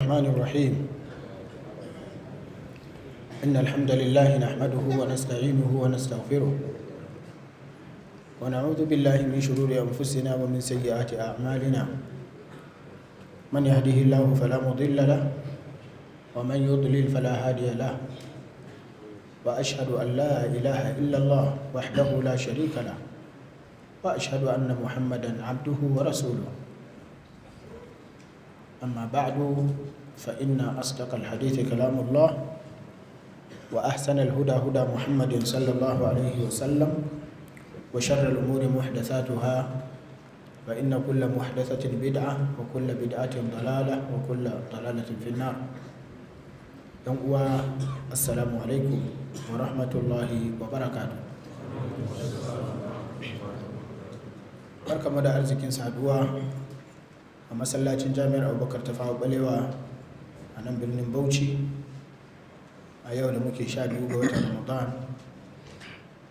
الرحمن الرحيم إن الحمد لله نحمده ونستعينه ونستغفره ونعوذ بالله من شرور أنفسنا ومن سيئات أعمالنا من يهده الله فلا مضل له ومن يضلل فلا هادي له وأشهد أن لا إله إلا الله وحده لا شريك له وأشهد أن محمدا عبده ورسوله أما بعد فإن أصدق الحديث كلام الله وأحسن الهدى هدى محمد صلى الله عليه وسلم وشر الأمور محدثاتها فإن كل محدثة بدعة وكل بدعة ضلالة وكل ضلالة في النار. السلام عليكم ورحمة الله وبركاته. barkamu da arzikin saduwa a masallacin jami'ar Abubakar ta fawo balewa a nan birnin Bauchi a yau da muke 12 ga watan Ramadan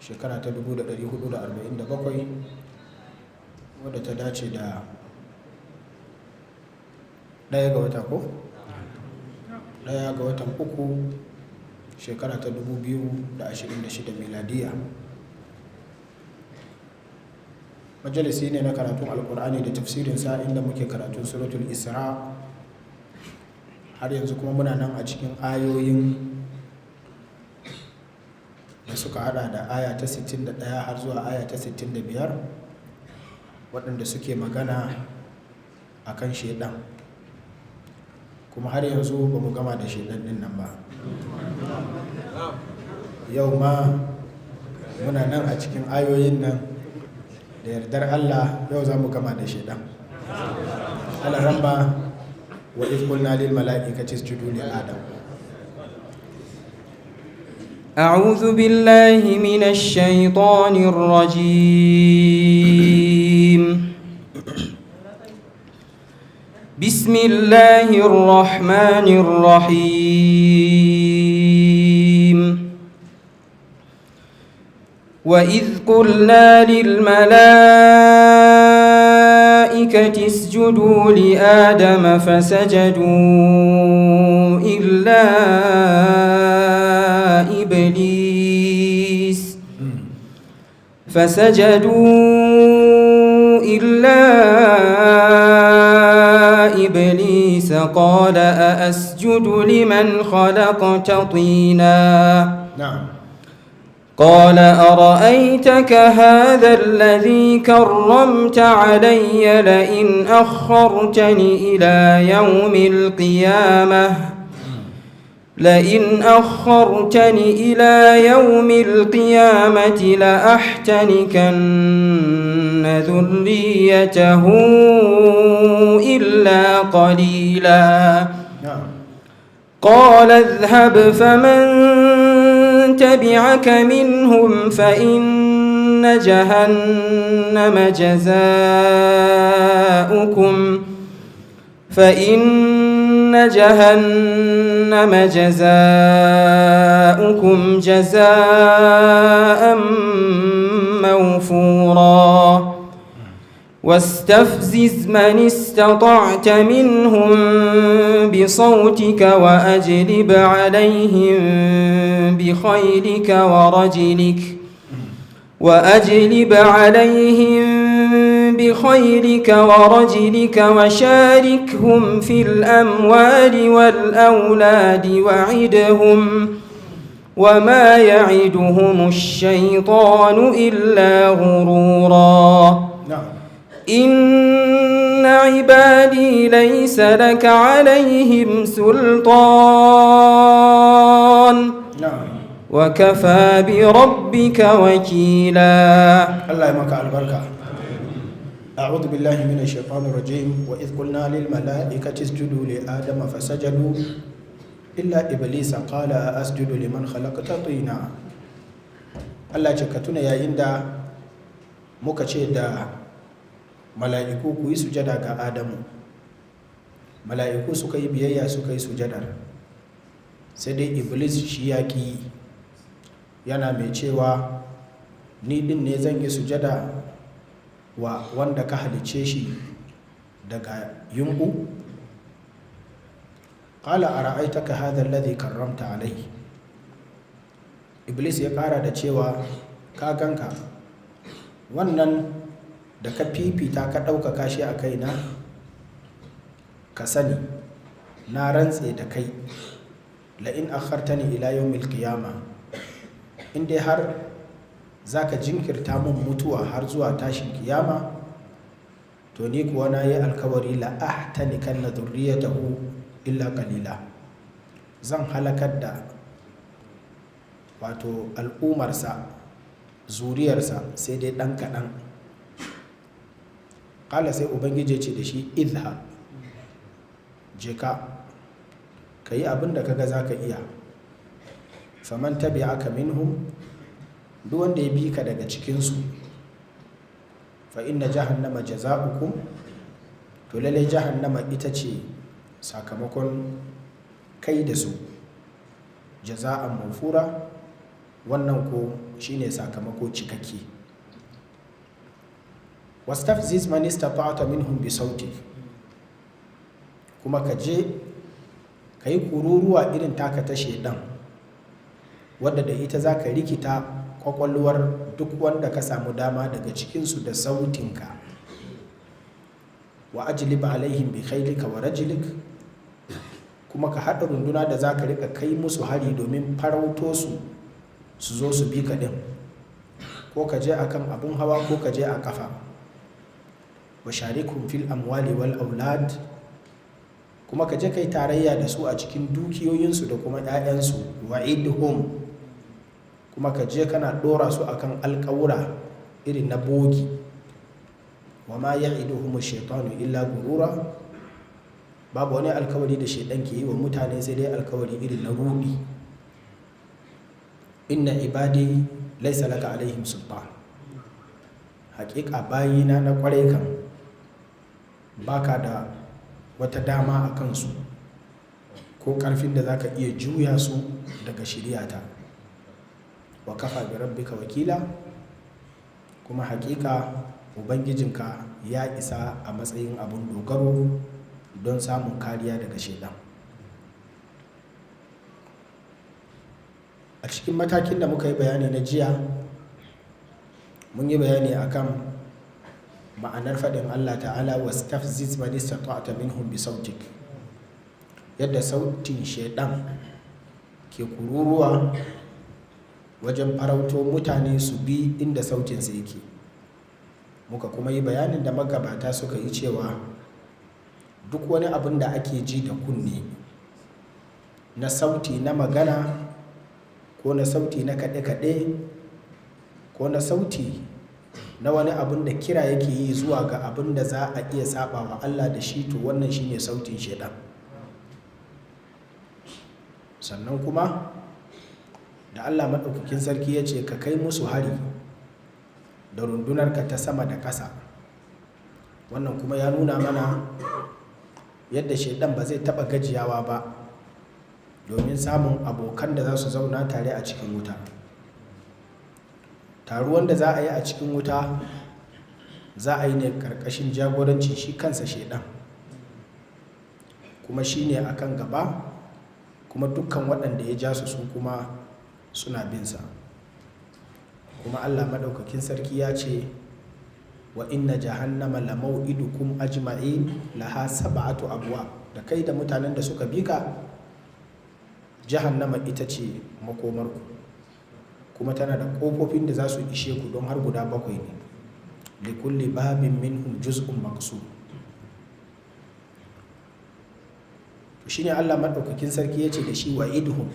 shekara ta 1447 wadda ta dace da 1 ga wata ko? 1 ga watan 3 shekara ta 2026 miladiya. Majalisi ne na karatun alkur'ani da tafsirinsa inda muke karatun suratul isra har yanzu kuma muna nan a cikin ayoyin da suka hada da aya ta 61 har zuwa aya ta 65 waɗanda suke magana a kan shaidan, kuma har yanzu ba mu gama da shaidan din nan ba. Yau ma muna nan a cikin ayoyin nan da yardar Allah yau za mu gama da shaidan. Al-Ramba wa iz qulna lil mala'ikati isjudu li adam. أعوذ بالله من الشيطان الرجيم. بسم الله الرحمن الرحيم. وإذ قلنا للملائكة اسجدوا لآدم فسجدوا إلا إبليس قال أأسجد لمن خلقت طينا. نعم. قال أرأيتك هذا الذي كرمت علي لئن أخرتني إلى يوم القيامة لأحتنكن ذريته إلا قليلا. قال اذهب فمن تبعك منهم فإن جهنم جزاؤكم جزاء موفورا. واستفزز من استطعت منهم بصوتك وأجلب عليهم بخيلك ورجلك وشاركهم في الأموال والأولاد وعدهم وما يعدهم الشيطان إلا غرورا. إن عبادي ليس لك عليهم سلطان وكفى بربك وكيلا. الله يمك البركة. أعوذ بالله من الشيطان الرجيم. وإذ قلنا للملائكة اسجدوا لآدم فسجدوا إلا إبليس قال أسجد لمن خلقت طينا. Allah ce ka tuna yayin da muka ce da mala'iku ku yi sujada ga Adamu. Mala'iku suka yi biyayya suka yi sujadar, sai dai Iblis shi ya ki, yana mai cewa ni din ne zan yi sujada wa wanda ka halice shi daga yumbu. qala ara'aytaka hadha alladhi karramta alayhi. Iblis ya kara da cewa ka ganka wannan da ka fifita ka ɗaukaka shi a kaina, ka sani na rantse da kai la'in akhartani ila yawmil qiyama, in dai har zaka jinkirta mun mutuwa har zuwa tashin kiyama, to ni kuwa na yi alkawari la ahtanikanna dhurriyatahu illa qalila, zan halakar da wato al'umarsa zuriyarsa sai dai ɗan kaɗan. ƙala sai ubangiji ce da shi idha, je ka yi abin da kaga za ka iya. faman tabi'aka minhum, duk wanda ya bi ka daga cikinsu, fa inna jahannama jaza'ukum, to lalle jahannama ita ce sakamakon kai da su, jaza'an mafura, wannan ko shine sakamako cikakke. wastafziz man istata'ta minhum bi sautik, kuma ka je ka yi kururuwa irin taka ta shedan, wadda da ita za ka rikita kwakwalwar duk wanda ka samu dama daga cikinsu da sautinka. wa ajlib alaihim bi khailika wa rajlik, kuma ka haɗa runduna da za ka rika kai musu hari domin farauto su zo su bi ka ɗin, ko ka je akan abun hawa ko ka je a kafa. wa sharikum fil amwali wal aulad, kuma ka je kai tarayya da su a cikin dukiyoyinsu da kuma 'ya'yansu. wa idhum, kuma ka je kana ɗora su akan alƙawura irin na bogi. wa ma ya'iduhum ash-shaytanu illa gurura, babu wani alkawari da shaidan ke yi wa mutane sai dai alkawari irin na ruɗi. inna ibadi laysa laka alaihim sultan, haƙiƙa bayina na ƙwarai kan baka da wata dama a kansu ko ƙarfin da zaka iya juya su daga shiriyata. wa kafa bi rabbika wakila, kuma haƙiƙa ubangijinka ya isa a matsayin abun dogaro don samun kariya daga shaidan. A cikin matakin da muka yi bayani na jiya, mun yi bayani akan ma'anar faɗin Allah ta'ala wastafziz man istata'ta minhum bi sautik, yadda sautin shaidan ke kururuwa wajen farauto mutane su bi inda sautinsa yake. Muka kuma yi bayanin da magabata suka yi cewa duk wani abin da ake ji da kunne na sauti na magana, ko na sauti na kaɗe-kaɗe, ko na sauti na wani abin da kira yake yi zuwa ga abin da za a iya saba wa Allah da shi, to wannan shine sautin shaidan. sannan kuma da Allah maɗaukakin sarki ya ce ka kai musu hari da rundunarka ta sama da ƙasa, wannan kuma ya nuna mana yadda shaidan ba zai taɓa gajiyawa ba domin samun abokan da za su zauna tare a cikin wuta. taruwan da za a yi a cikin wuta za a yi ne ƙarƙashin jagoranci shi kansa shaidan, kuma shi ne a kan gaba, kuma dukkan waɗanda ya ja su kuma suna binsa. kuma Allah maɗaukakin sarki ya ce wa inna jahannama la maw'idukum ajma'in laha sab'atu abwab, da kai da mutanen da suka bi ka, jahannama ita ce makomarku, kuma tana da ƙofofin da za su ishe ku don har guda 7 ne. likulli babin minhum juz'un maqsum. to shine Allah madaukakin sarki yace da shi wa'idhum,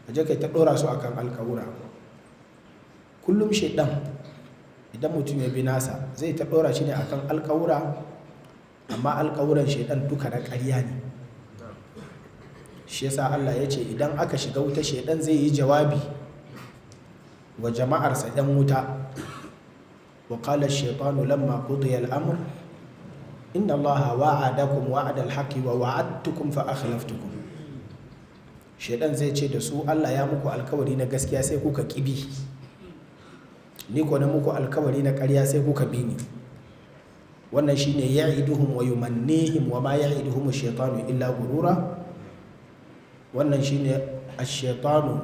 kaje kai ta dora su akan alkawura. kullum shedan idan mutum ya bi nasa zai ta dora shi ne akan alkawura, amma alkawuran shedan duka na ƙarya ne. shi yasa Allah ya ce idan aka shiga wuta shedan zai yi jawabi wa jama'arsa ɗan wuta. wa qala ash-shaytanu lamma qudiya al-amr inna Allaha wa'adakum wa'ada al-haqqi wa wa'adtukum fa akhlaftukum. shedan zai ce da su Allah ya muku alkawari na gaskiya sai kuka kibi, ni ko na muku alkawari na ƙarya sai kuka bi ni. wannan shine ya'iduhum wa yumannihim wa ma ya'iduhum ash-shaytanu illa gurura. Wannan shine ash-shaytanu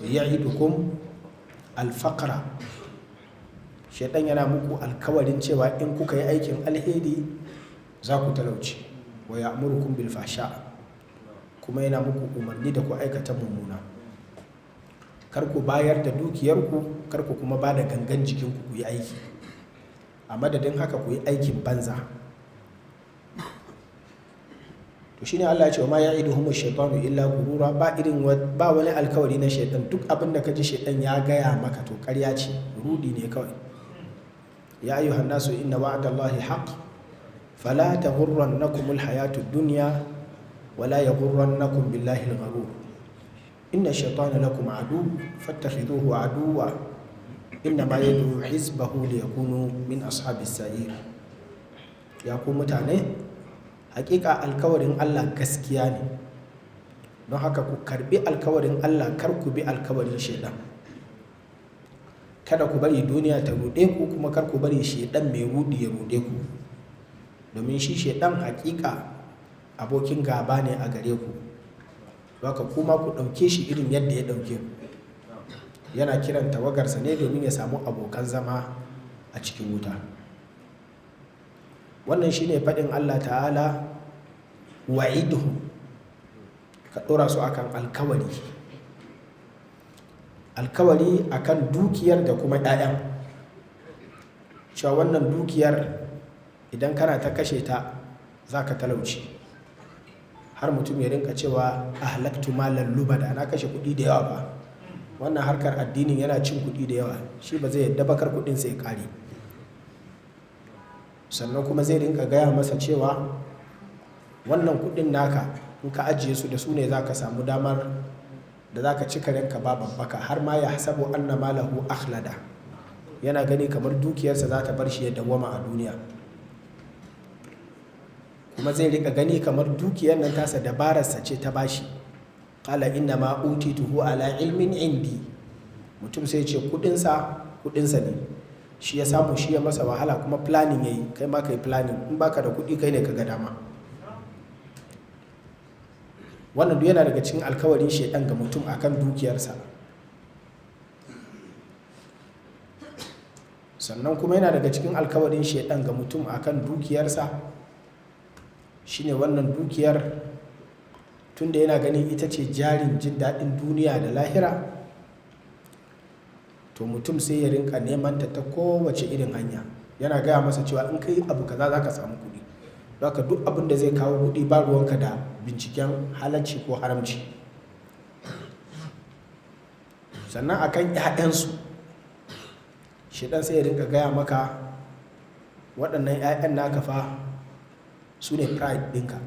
ya'idukum al-faqra. Shaytan yana muku alkawarin cewa in kuka yi aikin alheri za ku talauci, wa ya'murukum bil fahsha, kuma yana muku umarni da ku aikata mummuna. Kar ku bayar da dukiyarku, kar ku kuma ba da gangan jikinku ku yi aiki, a madadin haka ku yi aikin banza. To shine Allah ya ce wa ma ya'iduhum ash-shaytanu illa gurura. Ba wani alkawari na shaytan. Duk abin da ka ji shaytan ya gaya maka to ƙarya ce, rudi ne kawai. Ya ayyuhan nasu inna wa'dallahi haqq fala taghurrannakum al-hayatud dunya wala yaghurrannakum billahi al-gharur. Inna ash-shaytana lakum adu fattakhidhuhu aduwwa innama yad'u hizbahu liyakunu min ashabis sa'ir. Ya ku mutane, hakika alkawarin Allah gaskiya ne, don haka ku karbi alkawarin Allah, kar ku bi alkawarin shaidan. Kada ku bari duniya ta rude ku, kuma kar ku bari shaidan mai rudi ya rude ku, domin shi shaidan hakika abokin gaba ne a gare ku. Haka kuma ku ɗauke shi irin yadda ya ɗauke ku. Yana kiran tawagarsa ne domin ya samu abokan zama a cikin wuta. Wannan shine faɗin Allah ta'ala wa'iduhu, ka ɗora su akan alkawari akan dukiyar da kuma ɗayan, cewa wannan dukiyar idan kana ta kashe ta za ka talauci, har mutum ya rinka cewa ahlaktu malan lubada, na kashe kuɗi da yawa ba. Wannan harkar addinin yana cin kuɗi da yawa, shi ba zai yadda bakar kuɗin sai ƙare. Sannan kuma zai rinka gaya masa cewa wannan kudin naka in ka ajiye su da su ne za ka samu damar da za ka cika ranka ba babbaka, har ma ya hasabu anna malahu akhlada, yana gani kamar dukiyarsa za ta bar shi ya dawwama a duniya. kuma zai rika gani kamar dukiyar nan tasa dabararsa ce ta bashi. Qala inna ma utituhu ala ilmin indi. Mutum sai ce kudinsa ne, shi ya samu, shi ya masa wahala, kuma planning yayi, kai ma kai planning. In baka da kudi kai ne ka ga dama. Wannan duk yana daga cikin alkawarin shedan ga mutum akan dukiyarsa. Sannan kuma yana daga cikin alkawarin shedan ga mutum akan dukiyarsa shine wannan dukiyar, tunda yana ganin ita ce jarin jin daɗin duniya da lahira, to mutum sai ya rinka neman ta kowace irin hanya. Yana gaya masa cewa in kai abu kaza za ka samu kuɗi, haka duk abin da zai kawo kuɗi ba ruwanka da binciken halacci ko haramci. Sannan akan 'ya'yansu, shedan sai ya rinka gaya maka waɗannan 'ya'yan naka fa su ne pride ɗinka,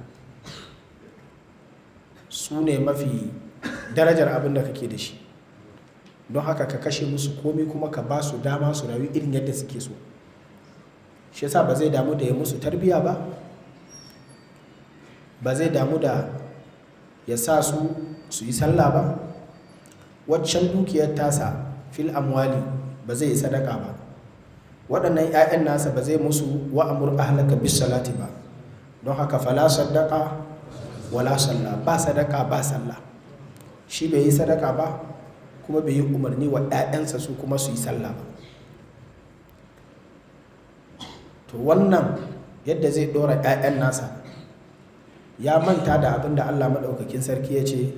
su ne mafi darajar abin da kake da shi, don haka ka kashe musu komi kuma ka ba su dama su rayu irin yadda suke so. Shi yasa ba zai damu da ya musu tarbiya ba, ba zai damu da ya sa su yi sallah ba. Waccan dukiyar tasa fil amwali ba zai yi sadaka ba. Waɗannan 'ya'yan nasa ba zai musu wa'amur ahlaka bis salati ba, don haka fala sadaka wala salla, ba sadaka ba sallah. Shi bai yi sadaka ba, kuma bai yi umarni wa 'ya'yansa su kuma su yi sallah ba. To wannan yadda zai ɗora 'ya'yan nasa, ya manta da abin da Allah maɗaukakin sarki ya ce,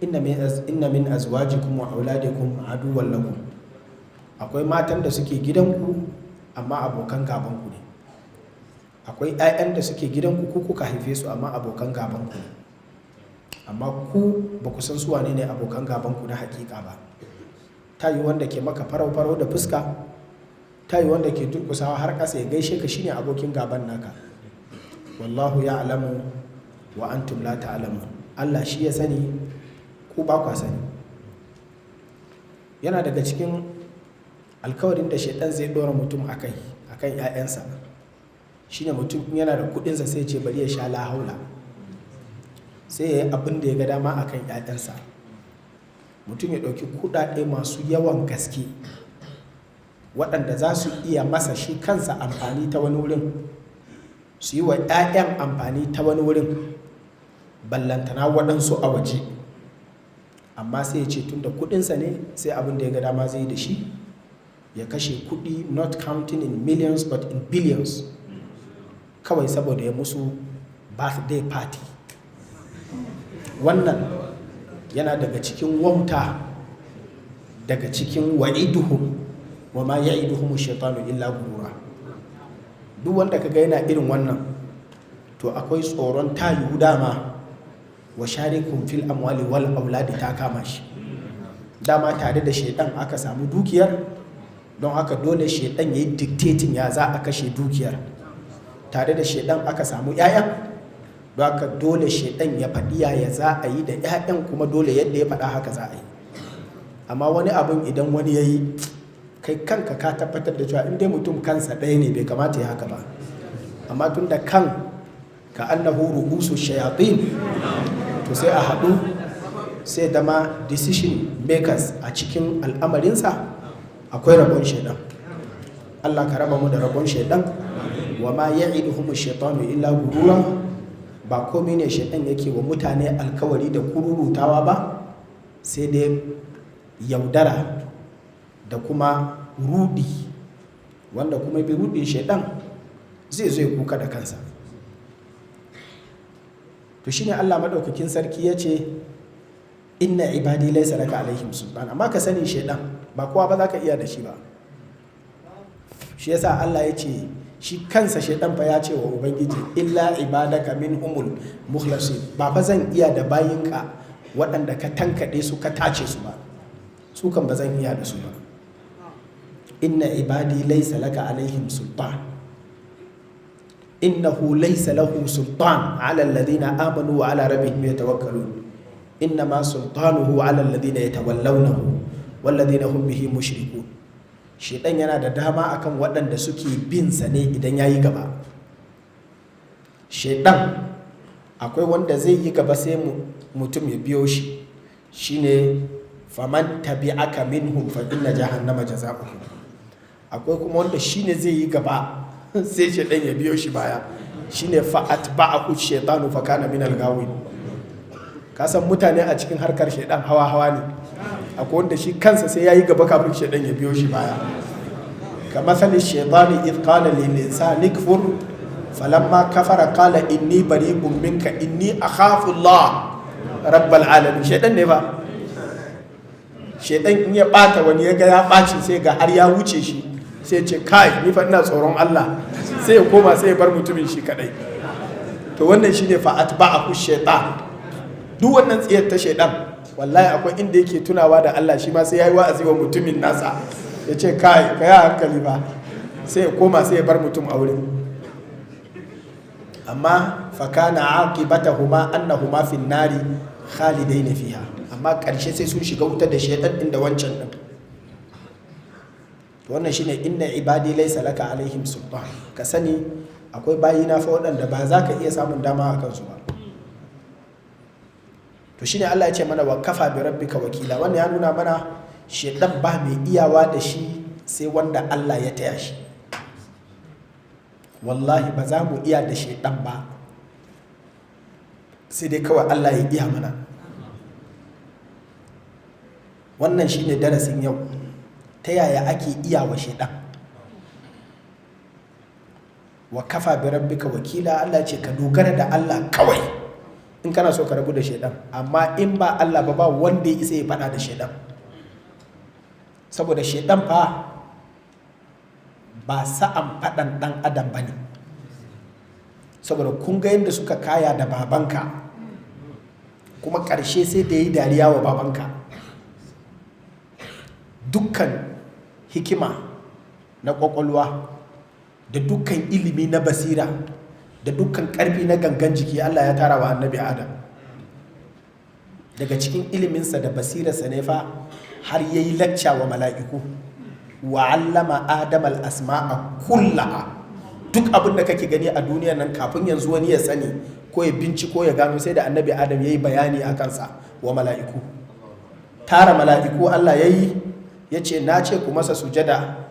inna min azwajikum wa auladikum aduwwan lakum. Akwai matan da suke gidanku amma abokan gabanku ne. Akwai 'ya'yan da suke gidanku ku kuka haife su amma abokan gabanku ne. Amma ku ba ku san su wane ne abokan gabanku na hakika ba. Ta yi wanda ke maka farau-farau da fuska, ta yi wanda ke durkusawa har ƙasa ya gaishe ka shine abokin gaban naka. Wallahu ya'lamu wa antum la ta'lamun. Allah shi ya sani, ku ba kwa sani. Yana daga cikin alkawarin da shaitan zai dora mutum akan 'ya'yansa shine mutum yana da kudinsa sai ce bari ya sha la haula, sai ya yi abin da ya ga dama akan 'ya'yansa. Mutum ya ɗauki kuɗaɗe masu yawan gaske waɗanda za su iya masa shi kansa amfani ta wani wurin, su yi wa 'ya'yan amfani ta wani wurin, ballantana waɗansu a waje. Amma sai ya ce tun da kuɗinsa ne sai abin da ya ga dama zai da shi, ya kashe kuɗi not counting in millions but in billions, kawai saboda ya musu birthday party. Wannan yana daga cikin wauta, daga cikin wa'iduhum wa ma ya'iduhum shaitanu illa gurura. Duk wanda kaga yana irin wannan to akwai tsoron tayu dama wa sharikum fil amwali wal auladi ta kama shi. Dama tare da shaitan aka samu dukiyar, don haka dole shaitan yayi dictating ya za a kashe dukiyar. Tare da shaitan aka samu 'ya'yan, don haka dole shaitan ya faɗi ya za a yi da 'ya'yan, kuma dole yadda ya faɗa haka za a yi. Amma wani abin idan wani ya yi, kai kanka ka tabbatar da cewa inda mutum kansa ɗaya ne bai kamata ya haka ba. Amma tun da kan ka annahu ru'usu shayatin, to sai a haɗu sai dama decision makers a cikin al'amarinsa akwai rabon shaidan. Allah ka raba mu da rabon shaidan. Wa ma ya'iduhum shaitanu illa gurura. Ba komai ne shaidan yake wa mutane alkawari da kururutawa ba, sai dai yaudara da kuma rudi, wanda kuma bi rudin shaidan zai zo ya kuka da kansa. To shine Allah madaukakin sarki ya ce inna ibadi laysa laka alaihim sultan. Amma ka sani shaidan ba kowa ba za ka iya da shi ba. Shi yasa Allah ya ce shi kansa shaidan fa ya ce wa ubangiji illa ibadaka minhumul mukhlasin. Ba fa zan iya da bayinka waɗanda ka tankade su ka tace su ba, su kan ba zan iya da su ba. inna ibadi laysa laka alaihim sultan innahu laysa lahu sultan ala alladhina amanu wa ala rabbihim yatawakkalun innama sultanuhu ala alladhina yatawallawnahu walladhina hum bihi mushrikun. Shedan yana da dama akan waɗanda suke bin sa ne idan yayi gaba. Shedan akwai wanda zai yi gaba sai mutum ya biyo shi, shine faman tabi'aka minhum fa inna jahannama jazaohum. Akwai kuma wanda shine zai yi gaba sai shedan ya biyo shi baya, shine fa atba'ahu shaytanu fa kana minal gawin. Ka san mutane a cikin harkar shedan hawa ne. Akwai wanda shi kansa sai yayi gaba kafin shedan ya biyo shi baya. Kama sali shaytani idh qala lil insani kfur falamma kafara qala inni bari'un minka inni akhafu Allah rabbal alamin. Shedan ne ba. Shedan in ya bata wani ya ga ya baci sai ga har ya wuce shi, sai ce kai ni fa ina tsoron Allah, sai ya koma sai ya bar mutumin shi kadai. To wannan shine fa atba'ahu shaytan. Duk wannan tsiyar ta shedan wallahi akwai inda yake tunawa da Allah, shi ma sai yayi wa'azi wa mutumin nasa, ya ce kai ka yi hankali ba, sai ya koma sai ya bar mutum a wurin. Amma fakana aqibatahuma annahuma fin nari khalidain fiha. Amma karshe sai sun shiga wuta da shaytan din da wancan din. To wannan shine inna ibadi laysa laka alaihim sultan. Ka sani akwai bayina fa waɗanda ba za ka iya samun dama a kansu ba. To shine Allah ya ce mana wa kafa bi rabbika wakila. Wannan ya nuna mana shaytan ba mai iyawa da shi sai wanda Allah ya taya shi. Wallahi ba za mu iya da shaytan ba sai dai kawai Allah ya iya mana. Wannan shine darasin yau, ta yaya ake iya wa shaytan. Wa kafa bi rabbika wakila. Allah ce ka dogara da Allah kawai in kana so ka rabu da shaytan. Amma in ba Allah ba wanda ya isa ya faɗa da shaytan. Saboda shaytan fa ba sa'an faɗan ɗan adam ba ne. Saboda kun ga yadda suka kaya da babanka, kuma ƙarshe sai da yi dariya wa babanka. Dukkan hikima na ƙwaƙwalwa da dukkan ilimi na basira da dukkan ƙarfi na gangan jiki Allah ya tara wa annabi Adam. Daga cikin iliminsa da basirarsa ne fa har ya yi lacca wa mala'iku. Wa allama Adam al-asma'a kullaha. Duk abin da kake gani a duniya nan kafin yanzu wani ya sani ko ya binciko ya gano, sai da annabi Adam ya yi bayani a kansa wa mala'iku. Tara mala'iku Allah ya yi, ya ce na ce ku masa sujada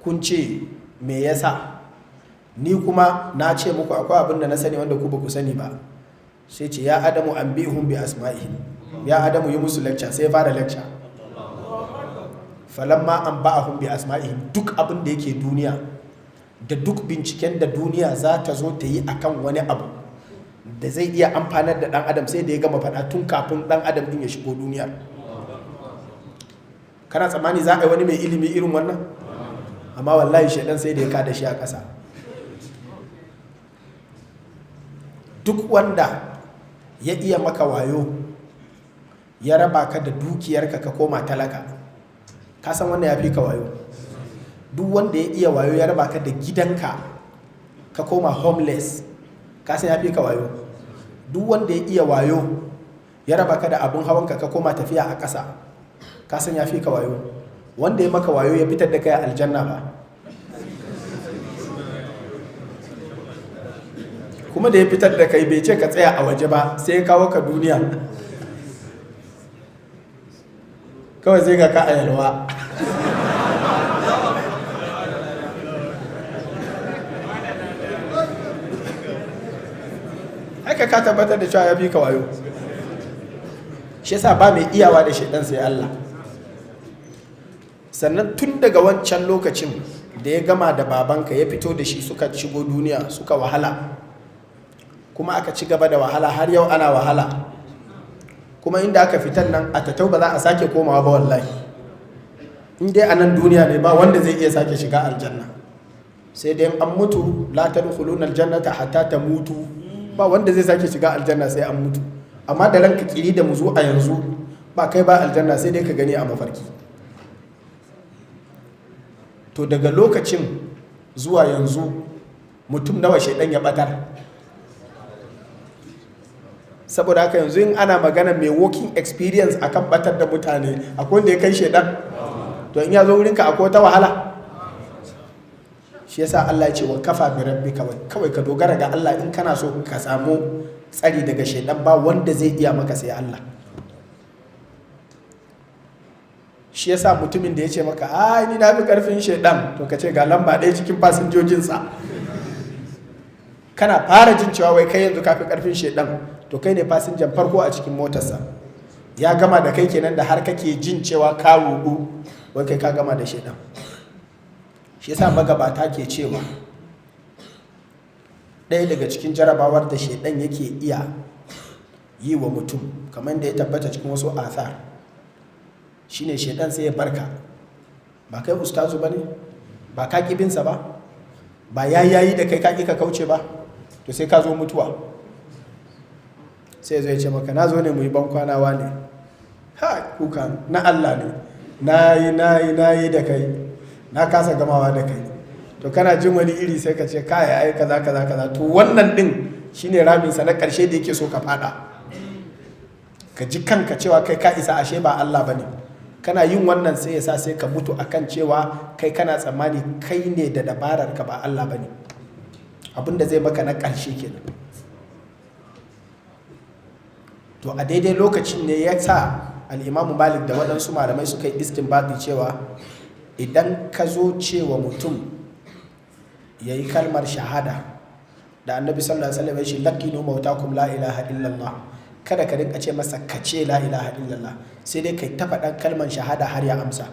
kun ce me yasa, ni kuma na ce muku akwai abin da na sani wanda ku ba ku sani ba. Sai ce ya Adamu anbihum bi asma'ihim, ya Adamu yi musu lecture. Sai ya fara lecture. Falamma anba'ahum bi asma'ihim, duk abin da yake duniya da duk binciken da duniya za ta zo ta yi akan wani abu da zai iya amfanar da dan adam, sai da ya gama faɗa tun kafin dan adam din ya shigo duniya. Kana tsammani za a yi wani mai ilimi irin wannan? Amma wallahi shaidan sai da ya kada shi a ƙasa. Duk wanda ya iya maka wayo ya raba ka da dukiyarka ka koma talaka, ka san wanda ya fi ka wayo. Duk wanda ya iya wayo ya raba ka da gidanka ka koma homeless, ka san ya fi ka wayo. Duk wanda ya iya wayo ya raba ka da abun hawanka ka koma tafiya a ƙasa, ka san ya fi ka wayo. Wanda ya maka wayo ya fitar da kai aljanna ba, kuma da ya fitar da kai bai ce ka tsaya a waje ba, sai ya kawo ka duniya. Kawai zai ga ka a Yelwa. Haka ka tabbatar da cewa ya fi ka wayo. Shi yasa ba mai iyawa da shaidan sai Allah. Sannan tun daga wancan lokacin da ya gama da babanka ya fito da shi suka shigo duniya suka wahala, kuma aka ci gaba da wahala har yau ana wahala, kuma inda aka fitan nan a tatau ba za a sake komawa ba wallahi. In dai a nan duniya ne ba wanda zai iya sake shiga aljanna, sai dai an mutu la tadkhuluna aljannata hatta tamutu, ba wanda zai sake shiga aljanna sai an mutu. Amma da ranka kiri da muzu a yanzu ba kai ba aljanna sai dai ka gani a mafarki. To daga lokacin zuwa yanzu mutum nawa shaidan ya batar. Saboda haka yanzu in ana magana mai working experience akan batar da mutane, akwai wanda ya kai shaidan? To in ya zo wurinka akwai wata wahala? Shi yasa Allah ya ce wa kafa bi rabbika, kawai ka dogara ga Allah in kana so ka samu tsari daga shaidan, ba wanda zai iya maka sai Allah. Shi yasa mutumin da ya ce maka ai ni na fi karfin shaidan, to ka ce ga lamba ɗaya cikin fasinjojinsa. Kana fara jin cewa wai kai yanzu ka fi karfin shaidan, to kai ne fasinjan farko a cikin motarsa. Ya gama da kai kenan da har kake jin cewa ka rudu, wai kai ka gama da shaidan. Shi yasa magabata ke cewa ɗaya daga cikin jarabawar da shaidan yake iya yi wa mutum, kamar da ya tabbata cikin wasu athar, shine shaidan sai ya barka. Ba kai ustazu ba ne, ba ka kibinsa ba, ba yayi da kai ka ka kauce ba, to sai ka zo mutuwa sai zai ce maka na zo ne mu yi bankwanawa ne, ha kuka na Allah ne, na yi da kai, na kasa gamawa da kai. To kana jin wani iri sai ka ce kai ai kaza kaza kaza. To wannan din shine raminsa na karshe da yake so ka fada, ka ji kanka cewa kai ka isa, ashe ba Allah bane. Kana yin wannan sai ya sa sai ka mutu akan cewa kai kana tsammani kai ne da dabarar ka ba Allah bane. Abinda zai maka na karshe kenan. To a daidai lokacin ne ya sa al-Imam Malik da waɗansu malamai suka yi istinbati cewa idan ka zo cewa mutum ya yi kalmar shahada da Annabi sallallahu alaihi wasallam ya ce laqinu mautakum la ilaha illallah, kada ka rinka ce masa kace la ilaha illallah, sai dai kai ta faɗan kalmar shahada har ya amsa.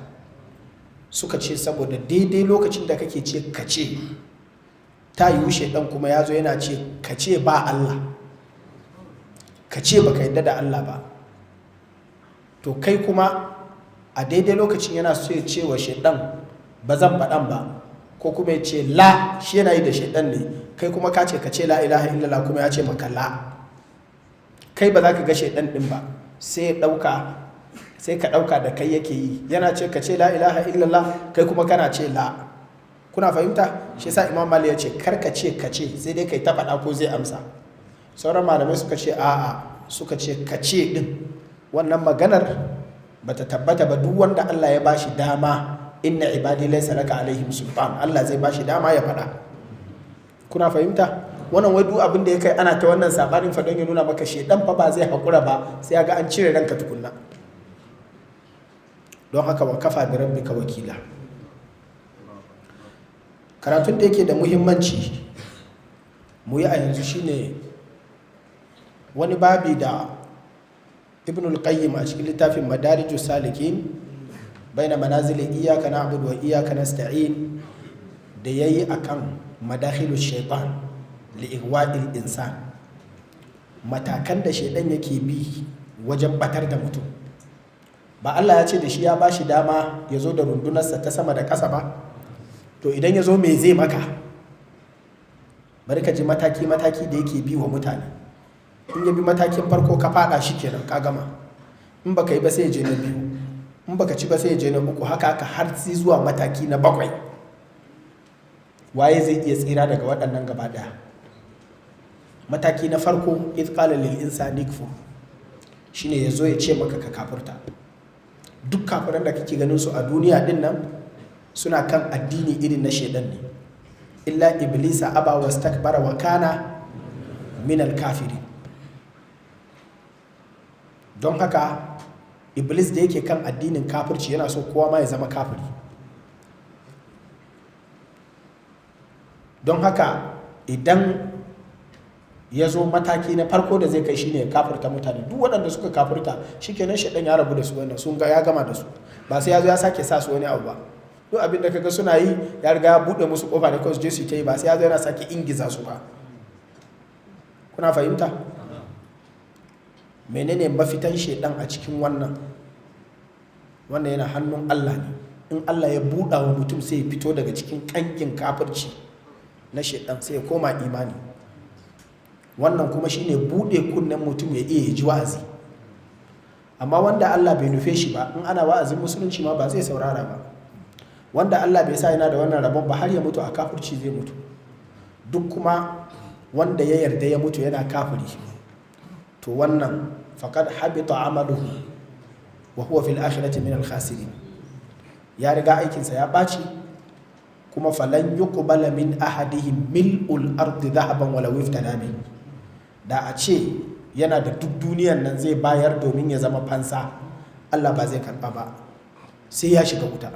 Suka ce saboda daidai lokacin da kake ce kace, ta yiwu shaidan kuma ya zo yana ce kace ba Allah, kace baka yadda da Allah ba. To kai kuma a daidai lokacin yana so ya ce wa shaidan ba zan faɗan ba, ko kuma ya ce la, shi yana yi da shaidan ne, kai kuma ka ce kace la ilaha illallah kuma ya ce maka la. Kai ba za ka ga shaidan din ba, sai ka ɗauka da kai yake yi, yana ce ka ce la ilaha illallah kai kuma kana ce la. Kuna fahimta? Shi yasa Imam Malik ya ce karka ce ka ce, sai dai kai ta faɗa ko zai amsa. Sauran malamai suka ce a'a, suka ce ka ce din wannan maganar bata tabbata ba. Duk wanda Allah ya bashi dama, inna ibadi laysa laka alaihim sultan, Allah zai bashi dama ya faɗa. Kuna fahimta? Wannan wai duk abin da ya kai ana ta wannan sabanin fa don ya nuna maka shedan fa ba zai hakura ba sai ya ga an cire ranka tukunna. Don haka wa kafa bi rabbika wakila. karatun da yake da muhimmanci mu yi a yanzu shine wani babi da ibn al-qayyim a cikin littafin madarijus salikin baina manazil iyyaka na'budu wa iyyaka nasta'in da yayi akan madakhilush shaitan li ihwa'il insan, matakan da shaitan yake bi wajen batar da mutum. Ba Allah ya ce da shi ya bashi dama ya zo da rundunarsa ta sama da ƙasa ba, to idan ya zo me zai maka? Bari ka ji mataki-mataki da yake bi wa mutane. In ya bi matakin farko ka fada shi kenan ka gama, in baka yi ba sai ya je na biyu, in baka ci ba sai ya je na uku, haka har sai zuwa mataki na 7. Waye zai iya tsira daga waɗannan gaba ɗaya? Mataki na farko idh qala lil insani kfur, shine yazo ya ce maka ka kafirta. Duk kafiran da kake ganin su a duniya din nan suna kan addini irin na shedan ne, illa iblisa aba wastakbara wa kana min al-kafirin. Don haka iblis da yake kan addinin kafirci yana so kowa ma ya zama kafiri. Don haka idan ya zo mataki na farko da zai kai shine ya kafirta mutane, duk waɗanda suka kafirta shikenan shedan ya rabu da su, wannan sun ga ya gama da su, ba sai ya zo ya sake sa su wani abu ba. Duk abin da kaga suna yi ya riga ya buɗe musu kofa ne kawai su je su ta yi, ba sai ya zo yana sake ingiza su ba. Kuna fahimta? Menene mafitan shedan a cikin wannan yana hannun Allah ne. In Allah ya buɗa wa mutum sai ya fito daga cikin ƙangin kafirci na shedan sai ya koma imani. Wannan kuma shine buɗe kunnen mutum ya iya ji wa'azi. Amma wanda Allah bai nufe shi ba, in ana wa'azin musulunci ma ba zai saurara ba. Wanda Allah bai sa yana da wannan rabon ba, har ya mutu a kafirci zai mutu. Duk kuma wanda ya yarda ya mutu yana kafiri, to wannan faqad habita amaluhu wa huwa fil akhirati min al-khasirin. Ya riga aikinsa ya ɓaci, kuma falan yuqbala min ahadihim mil'ul ardi dhahaban wala iftada bi. Da a ce yana da duk duniyan nan zai bayar domin ya zama fansa, Allah ba zai karba ba, sai ya shiga wuta.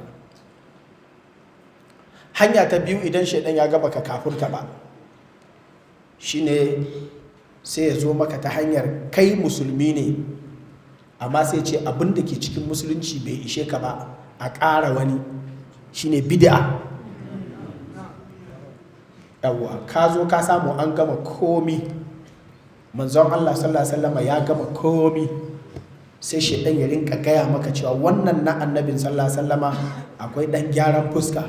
Hanya ta biyu idan shaidan ya gaba ka kafurta ba, shine sai ya zo maka ta hanyar kai musulmi ne, amma sai ce abin da ke cikin musulunci bai ishe ka ba, a ƙara wani, shine bid'a. Yawwa, ka zo ka samu an gama komi, manzon Allah sallallahu alaihi wasallam ya gama komi, sai shaidan ya rinka gaya maka cewa wannan na annabin sallallahu alaihi wasallama akwai dan gyaran fuska,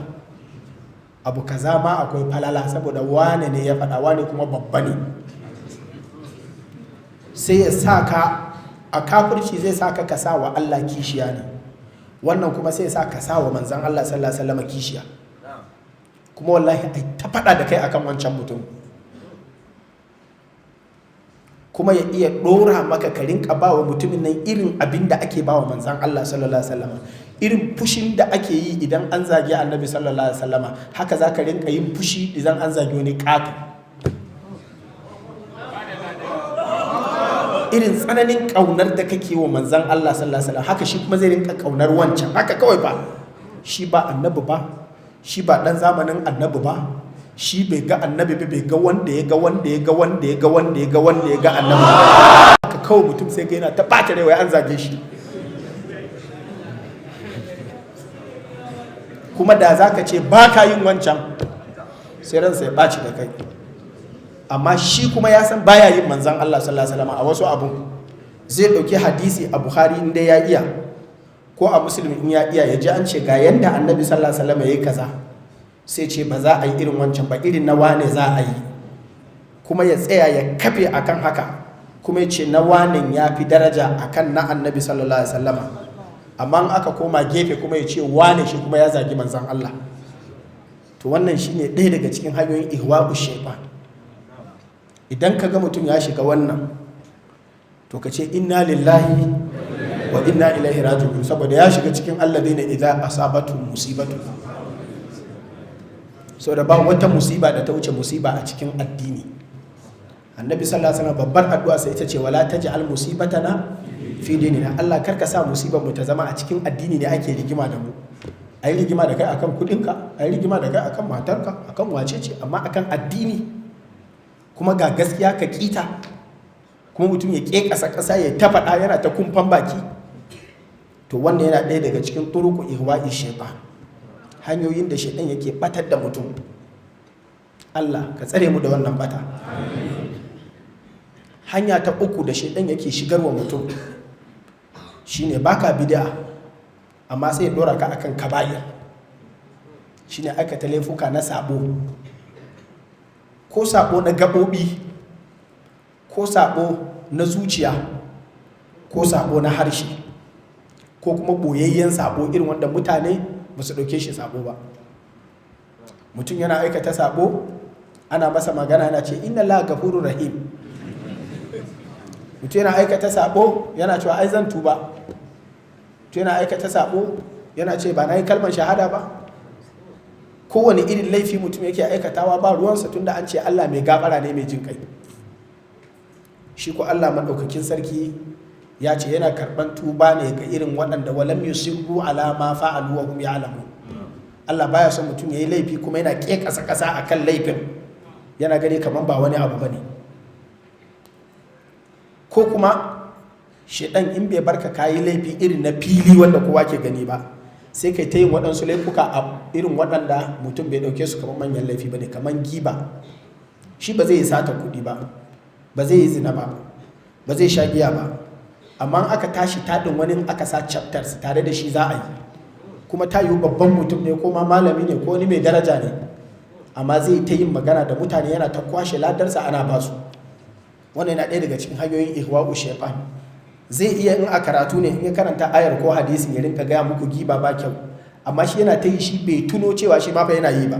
abu kaza ma akwai falala saboda wane ne ya faɗa, wane kuma babba ne. Sai ya sa ka a kafirci, zai sa ka sa wa Allah kishiya ne, wannan kuma sai ya sa ka sa wa manzon Allah sallallahu alaihi wasallam kishiya, kuma wallahi ai ta faɗa da kai akan wancan mutum, kuma ya iya ɗora maka ka rinka ba wa mutumin nan irin abin da ake ba wa manzan Allah sallallahu alaihi wasallam, irin fushin da ake yi idan an zagi annabi sallallahu alaihi wasallam, haka za ka rinka yin fushi idan an zagi wani ƙato. Irin tsananin ƙaunar da kake wa manzan Allah sallallahu alaihi wasallam, haka shi kuma zai rinka ƙaunar wancan, haka kawai ba, shi ba annabi ba, shi ba ɗan zamanin annabi ba, shi bai ga annabi bai ga wanda ya ga wanda ya ga wanda ya ga wanda ya ga wanda ya ga annabi. Haka kawai mutum sai ga yana ta ɓata rai an zage shi. Kuma da za ka ce ba ka yin wancan, sai ransa ya ɓaci da kai. Amma shi kuma ya san baya yin manzan Allah sallallahu alaihi wasallam a wasu abun. Zai ɗauki hadisi a Bukhari inda ya iya, ko a Muslim in ya iya, ya ji an ce ga yanda annabi sallallahu alaihi wasallam ya yi kaza, sai ce ba za a yi irin wancan ba, irin na wane za a yi, kuma ya tsaya ya kafe akan haka, kuma ya ce na wanen ya fi daraja akan na annabi sallallahu alaihi wasallama. Amma in aka koma gefe kuma ya ce wane shi kuma ya zagi manzan Allah. To wannan shine ɗaya daga cikin hanyoyin ihwa'u shaytan. Idan ka ga mutum ya shiga wannan, to ka ce inna lillahi wa inna ilaihi raji'un, saboda ya shiga cikin alladhina idza asabatu musibatu. So da ba wata musiba da ta wuce musiba a cikin addini. Annabi sallallahu alaihi wasallam babbar addu'a sai ita ce wala taj'al musibatana fi dinina. Allah karka sa musibar mu ta zama a cikin addini ne ake rigima da mu. a yi rigima da kai akan kudinka, a yi rigima da kai akan matarka, akan wacece, amma akan addini kuma ga gaskiya ka kita, kuma mutum ya ƙe ƙasa ya ta faɗa yana ta kumfan baki. To wannan yana ɗaya daga cikin turuku ihwa'i shaitan, hanyoyin da shaitan yake batar da mutum. Allah ka tsare mu da wannan bata. Hanya ta uku da shaitan yake shigarwa mutum shine baka bid'a amma sai ya dora ka akan kaba'ir, shine aikata laifuka na sabo, ko sabo na gabobi, ko sabo na zuciya, ko sabo na harshe, ko kuma boyayyen sabo irin wanda mutane ba su ɗauke shi sabo ba. Mutum yana aikata sabo, ana masa magana yana ce inna la gafurur rahim. Mutum yana aikata sabo yana cewa ai zan tuba. Mutum yana aikata sabo yana ce ba na yi kalmar shahada ba. Kowane irin laifi mutum yake aikatawa ba ruwansa, tunda an ce Allah mai gafara ne mai jin kai. Shi ko Allah maɗaukakin sarki ya ce yana karɓan tuba ne ga irin waɗanda walam yusirru ala ma fa'alu wa hum ya'lamun. Allah baya son mutum yayi laifi kuma yana ƙe ƙasa akan laifin, yana gani kamar ba wani abu bane. Ko kuma shedan in bai barka kayi laifi irin na fili wanda kowa ke gani ba, sai kai ta yin waɗansu laifuka a irin waɗanda mutum bai ɗauke su kamar manyan laifi bane, kamar giba. Shi ba zai yi sata kuɗi ba, ba zai yi zina ba, ba zai sha giya ba, amma aka tashi taɗin wani aka sa chapters tare da shi za a yi, kuma ta yiwu babban mutum ne ko ma malami ne ko wani mai daraja ne, amma zai ta yin magana da mutane yana ta kwashe ladarsa ana ba su. Wannan yana ɗaya daga cikin hanyoyin ihwa'u shaitan. Zai iya in a karatu ne in ya karanta ayar ko hadisin ya rinka gaya muku giba ba kyau, amma shi yana ta yi shi bai tuno cewa shi ma fa yana yi ba.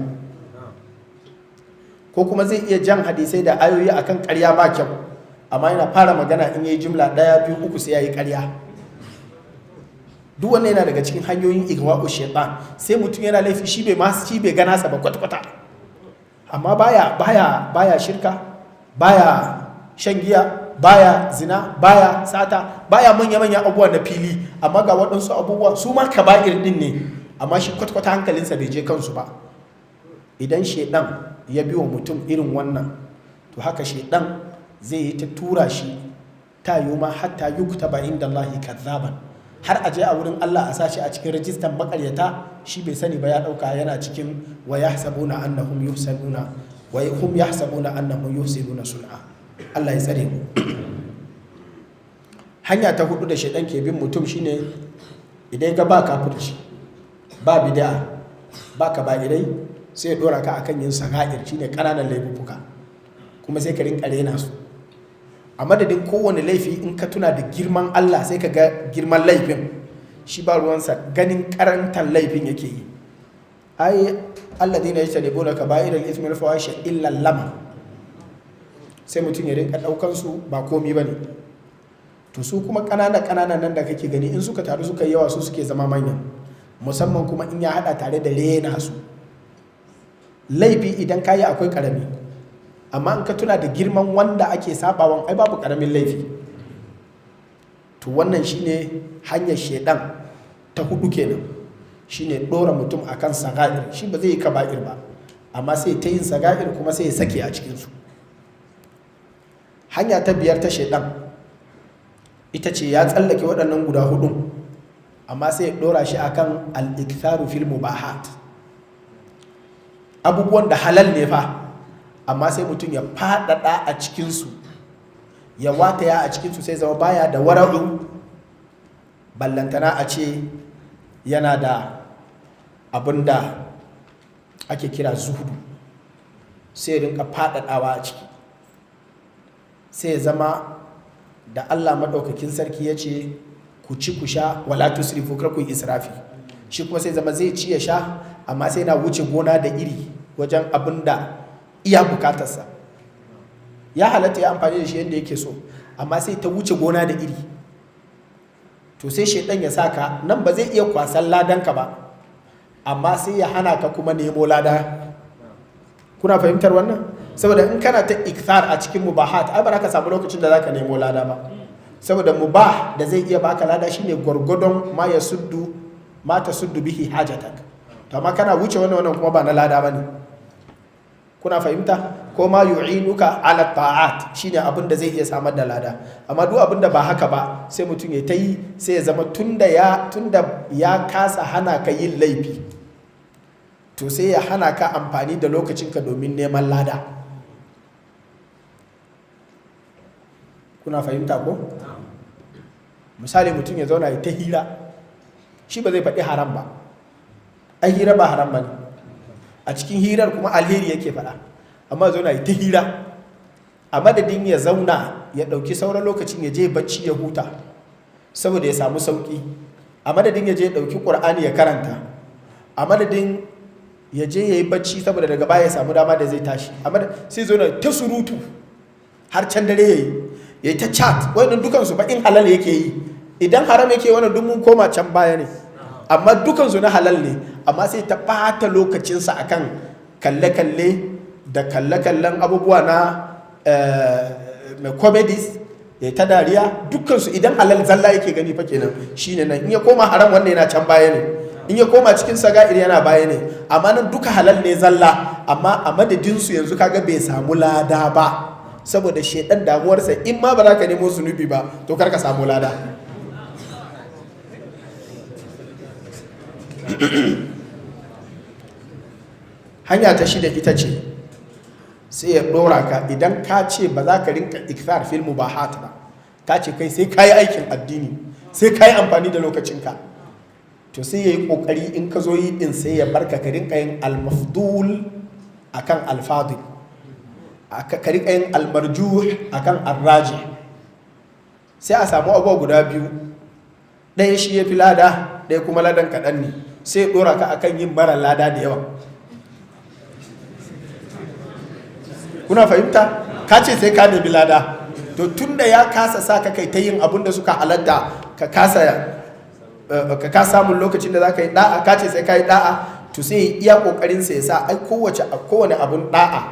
Ko kuma zai iya jan hadisai da ayoyi akan ƙarya ba kyau, amma yana fara magana in yayi jumla 1 2 3 sai yayi ƙarya. Duk wannan yana daga cikin hanyoyin ihwa'u shaitan. Sai mutum yana laifi shi bai gana sa ba kwata-kwata, amma baya shirka, baya shan giya, baya zina, baya sata, baya manya-manyan abubuwa na fili, amma ga waɗansu abubuwa su ma kaba'ir ɗin ne, amma shi kwata-kwata hankalinsa bai je kansu ba. Idan shaidan ya bi wa mutum irin wannan, to haka shaidan zai yi ta tura shi ta yi ma hatta yuktaba inda Allahi kazzaban, har a je a wurin Allah a sashi a cikin rajistan makaryata, shi bai sani ba ya ɗauka yana cikin wa yahsabuna annahum yuhsanuna wa hum yahsabuna annahum yuhsinuna sun'a. Allah ya tsare mu. Hanya ta hudu da shaidan ke bin mutum shine idan ga ba kafirci, ba bid'a, ba kaba'irai, sai ya dora ka akan yin saga'ir, shine kananan laifuka, kuma sai ka rinka rena su. A madadin kowane laifi in ka tuna da girman Allah sai ka ga girman laifin, shi ba ruwansa, ganin karantar laifin yake yi. Ai alladhina yajtanibuna kaba'iral ithmi wal fawahisha illa lamam, sai mutum ya rinka daukan su ba komi bane. To su kuma kanana nan da kake gani in suka taru suka yawa su suke zama manyan, musamman kuma in ya hada tare da rena su. Laifi idan kayi akwai karami, amma in ka tuna da girman wanda ake sabawan ai babu karamin laifi. To wannan shine hanyar shedan ta hudu kenan, shine dora mutum akan saga'ir. Shi ba zai yi kaba'ir ba, amma sai ta yin saga'ir kuma sai ya sake a cikin su. Hanya ta biyar ta shedan ita ce ya tsallake waɗannan guda hudun, amma sai ya dora shi akan al-iktharu fil mubahat, abubuwan da halal ne fa, amma sai mutum ya faɗaɗa a cikinsu, ya wataya a cikinsu, sai zama baya da wara'u, ballantana a ce yana da abin da ake kira zuhudu, sai rinka faɗaɗawa a ciki, sai ya zama da Allah maɗaukakin sarki ya ce ku ci ku sha wala tusrifu, kar ku yi israfi, shi kuma sai zama zai ci ya sha, amma sai na wuce gona da iri wajen abin da iya bukatarsa. Ya halatta ya amfani da shi yadda yake so, amma sai ta wuce gona da iri. To sai shaidan ya saka nan, ba zai iya kwasan ladanka ba, amma sai ya hana ka kuma nemo lada. Kuna fahimtar wannan? Saboda in kana ta ikthar a cikin mubahat, ai ba za ka samu lokacin da za ka nemo lada ba. Saboda mubah da zai iya baka lada shine gwargwadon ma ta suddu bihi hajatak, to amma kana wuce wannan kuma ba na lada bane. Kuna fahimta? Ko ma yu'inuka ala ta'at shine abin da zai iya samar da lada, amma duk abin da ba haka ba sai mutum ya ta yi, sai ya zama tunda ya kasa hana ka yin laifi, to sai ya hana ka amfani da lokacinka domin neman lada. Kuna fahimta ko? Misali mutum ya zauna ya ta hira, shi ba zai faɗi haram ba, ai hira ba haram ba ne, a cikin hirar kuma alheri yake faɗa, amma zauna ya ta hira, a madadin ya zauna ya ɗauki sauran lokacin ya je bacci ya huta saboda ya samu sauƙi, a madadin ya je ya ɗauki ƙur'ani ya karanta, a madadin ya je ya yi bacci saboda daga baya ya samu dama da zai tashi, sai zauna ta surutu har can dare ya yi ta chat. Wannan dukansu ba in halal yake yi, idan haram yake wannan duk mun koma can baya ne, amma dukansu na halal ne, amma sai ta ɓata lokacinsa akan kalle-kalle da kalle-kallen abubuwa na comedies ya ta dariya. Dukansu idan halal zalla yake gani fa kenan shine nan, in ya koma haram wannan yana can baya ne, in ya koma cikin saga'ir yana baya ne, amma nan duka halal ne zalla, amma a madadinsu yanzu kaga bai samu lada ba, saboda shedan damuwarsa in ma ba za ka nemo zunubi ba to kar ka samu lada. Hanya ta shida ita ce sai ya dora ka, idan ka ce ba za ka rinka ikthar fil mubahat ba, ka ce kai sai ka yi aikin addini, sai ka yi amfani da lokacinka, to sai ya yi kokari in ka zo yi din sai ya barka ka rinka yin almafdul akan alfadil, ka rinka yin almarjuh akan arraji. Sai a samu abubuwa guda biyu, ɗaya shi ya fi lada, ɗaya kuma ladan kaɗan ne, sai ɗora ka akan yin mara lada da yawa. Kuna fahimta? Ka ce sai ka nemi lada, to tunda ya kasa sa ka kai ta yin abin da suka halatta, ka kasa samun lokacin da za ka yi da'a, ka ce sai ka yi da'a, to sai iya ƙoƙarinsa ya sa ai kowane abun da'a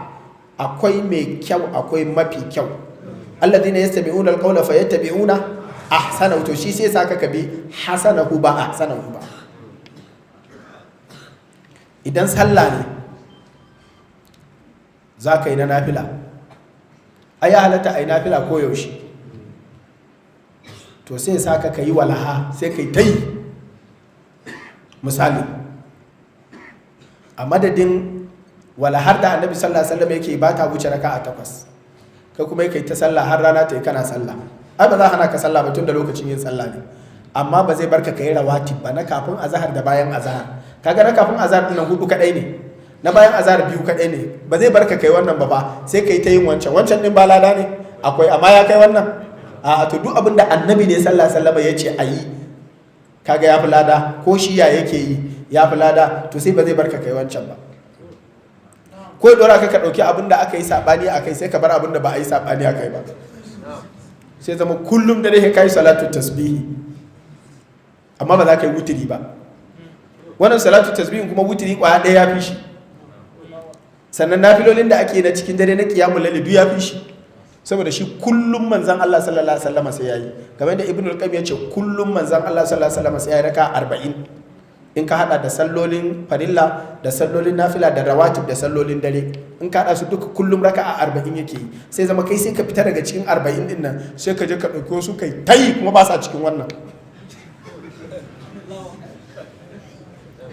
akwai mai kyau akwai mafi kyau. Alladhina yastami'una al-qawla fayattabi'una ahsanahu, to shi sai sa ka bi hasanahu ba ahsanahu ba. Idan sallah ne za ka yi na nafila, ai ya halatta ai nafila ko yaushe, to sai sa ka yi walaha, sai ka yi ta yi. Misali a madadin walahar da annabi sallallahu alaihi wasallam yake ba ta wuce raka'a 8, kai kuma yake ta sallah har rana ta yi kana sallah, ai ba za hana ka sallah ba tun da lokacin yin sallah ne, amma ba zai barka ka yi rawatib ba, na kafin azhar da bayan azhar. Kaga na kafin azhar din nan 4 kadai ne, na bayan azhar 2 kadai ne, ba zai barka kai wannan ba sai kai ta yin wancan din ba lada ne akwai, amma ya kai wannan a to duk abin da annabi ne sallallahu alaihi wasallam ya ce ayi, kaga ya fi lada, ko shi ya yake yi ya fi lada, to sai ba zai barka kai wancan ba. Ko ya dora ka dauki abin da aka yi sabani akai, sai ka bar abin da ba a yi sabani akai ba, sai zama kullum da dai kai salatu tasbihi, amma ba za ka yi wutiri ba. Wannan salatu tasbihin kuma wutiri kwaya ɗaya ya fi shi, sannan nafilolin da ake na cikin dare na qiyamul layl duk ya fi shi, saboda shi kullum manzon Allah sallallahu alaihi wasallam sai yayi, kamar da Ibn al-Qayyim ya ce kullum manzon Allah sallallahu alaihi wasallam sai yayi raka 40, in ka hada da sallolin farilla da sallolin nafila da rawatib da sallolin dare, in ka hada su duka kullum raka'a 40 yake yi, sai zama kai sai ka fita daga cikin 40 din nan, sai ka je ka dauko su kai tayi kuma ba sa cikin wannan.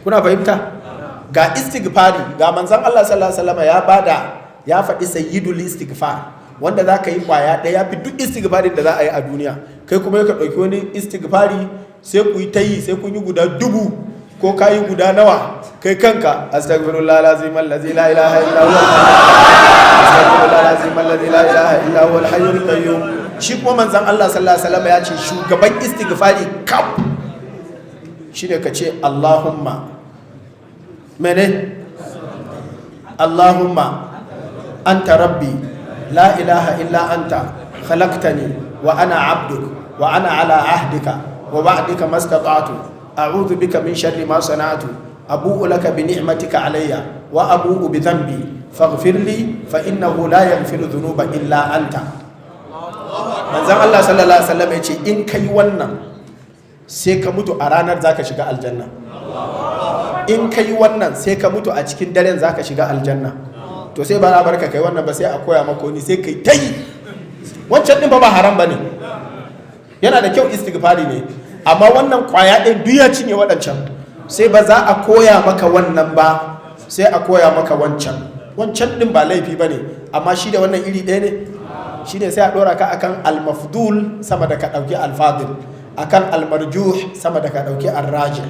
Kuna fahimta? Ga istighfari, ga manzon Allah sallallahu alaihi wasallam ya faɗi sayyidul istighfar, wanda za ka yi kwaya ɗaya fi duk istighfarin da za a yi a duniya, kai kuma ka ɗauki wani istighfari sai ku yi ta yi, sai kun yi guda 1000 ko ka yi guda nawa, kai kanka astaghfirullah lazim allazi la ilaha illa huwa astaghfirullah lazim allazi la ilaha illa huwa al-hayyul qayyum. Shi kuma manzon Allah sallallahu alaihi wasallam ya ce shugaban istighfari kaf shine ka ce Allahumma Allahumma anta rabbi la ilaha illa anta khalaqtani wa ana abduk wa ana ala ahdika wa wa'dika mastata'tu a'udhu bika min sharri ma sana'tu abu'u laka bi ni'matika alayya wa abu'u bi dhanbi faghfir li fa innahu la yaghfiru dhunuba illa anta. Manzon Allah sallallahu alaihi wasallam ya ce in kai wannan sai ka mutu a ranar zaka shiga aljanna. in ka yi wannan sai ka mutu a cikin daren za ka shiga aljanna. To sai ba na barka kai wannan ba, sai a koya maka wani sai kai ta yi. Wancan ɗin ba haram ba ne, yana da kyau, istighfari ne, amma wannan kwaya ɗin duk ya cinye waɗancan. Sai ba za a koya maka wannan ba, sai a koya maka wancan. Wancan ɗin ba laifi ba ne, amma shi da wannan iri ɗaya ne. Shi ne sai a ɗora ka akan al-mafdul sama da ka ɗauki al-fadil, akan al-marjuh sama da ka ɗauki al-raji.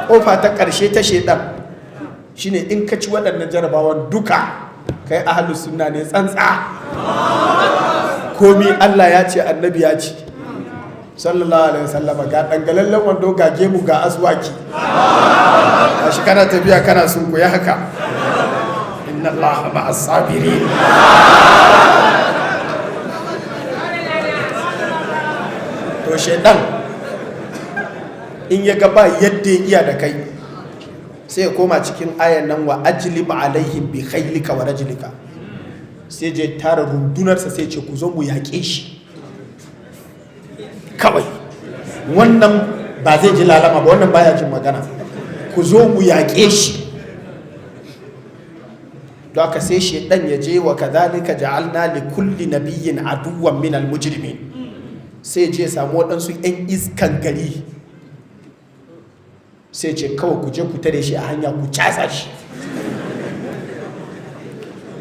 Ƙofa ta ƙarshe ta shaidan shine in ka ci waɗannan jarabawan duka, kai ahlus sunna ne tsantsa. Komi Allah ya ce, annabi ya ce, sallallahu alaihi wasallam, ga dangalallen wando, ga gemu, ga aswaki, a shi kana tafiya kana sunku ya haka, inna Allah ma'as sabirin. To shaidan in ya gaba yadda ya iya da kai, sai ya koma cikin ayan nan, wa ajlib alaihim bi khaylika wa rajlika, sai je tara rundunarsa sai ce ku zo mu yaƙe shi kawai. Wannan ba zai ji lalama ba, wannan baya jin magana, ku zo mu yaƙe shi. Don haka sai shaidan ya je, wa kadhalika ja'alna li kulli nabiyyin aduwwan min al-mujrimin, sai je samu waɗansu 'yan iskan gari, sai ce kawai ku je ku tare shi a hanya, ku casa shi.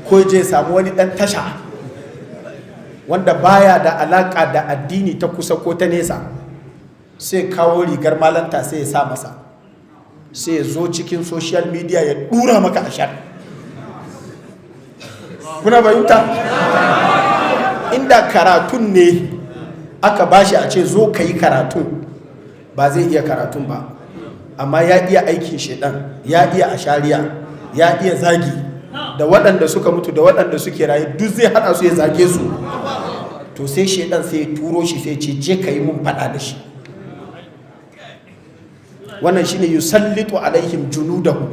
Ko je samu wani ɗan tasha wanda baya da alaƙa da addini ta kusa ko ta nesa, sai kawo rigar malanta sai ya sa masa, sai ya zo cikin social media ya ɗura maka ashar. Kuna bayunta? Inda karatun ne aka bashi a ce zo ka yi karatun, ba zai iya karatun ba, amma ya iya aikin shedan, ya iya ashariya, ya iya zagi, da waɗanda suka mutu da waɗanda suke rayu duk zai hada su ya zage su. To sai shedan sai ya turo shi sai ce je ka yi mun faɗa da shi. Wannan shine yusallitu alaihim junudahu,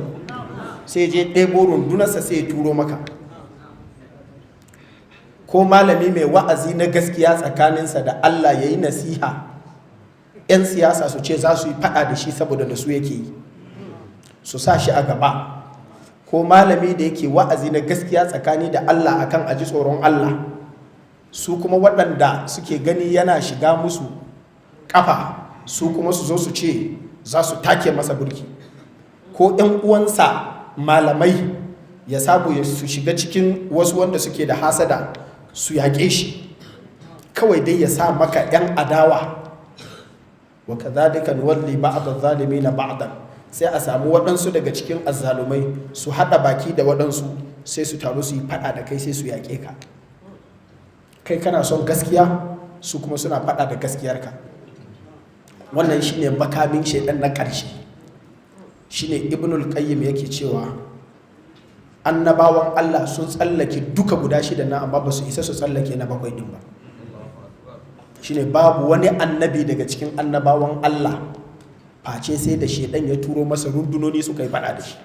sai je ɗebo rundunarsa sai ya turo maka. Ko malami mai wa'azi na gaskiya tsakaninsa da Allah ya yi nasiha, 'yan siyasa su ce za su yi faɗa da shi saboda da su yake yi, su sa shi a gaba. Ko malami da yake wa'azi na gaskiya tsakani da Allah akan aji tsoron Allah, su kuma waɗanda suke gani yana shiga musu ƙafa, su kuma su zo su ce za su take masa burki. Ko 'yan uwansa malamai ya sabu su shiga cikin wasu wanda suke da hasada su yaƙe shi, kawai dai ya sa maka 'yan adawa. Wa kadhalika nuwalli ba'd adh-dhalimin ba'dan, sai a samu waɗansu daga cikin azzalumai su haɗa baki da waɗansu sai su taru su yi faɗa da kai, sai su yaƙe ka. Kai kana son gaskiya, su kuma suna faɗa da gaskiyarka. Wannan shine makamin shaidan na ƙarshe. Shine Ibnul Qayyim yake cewa annabawan Allah sun tsallake duka guda shida na, amma ba su isa su tsallake na bakwai din ba. Shine babu wani annabi daga cikin annabawan Allah face sai da shedan ya turo masa rundunoni suka yi fada da shi.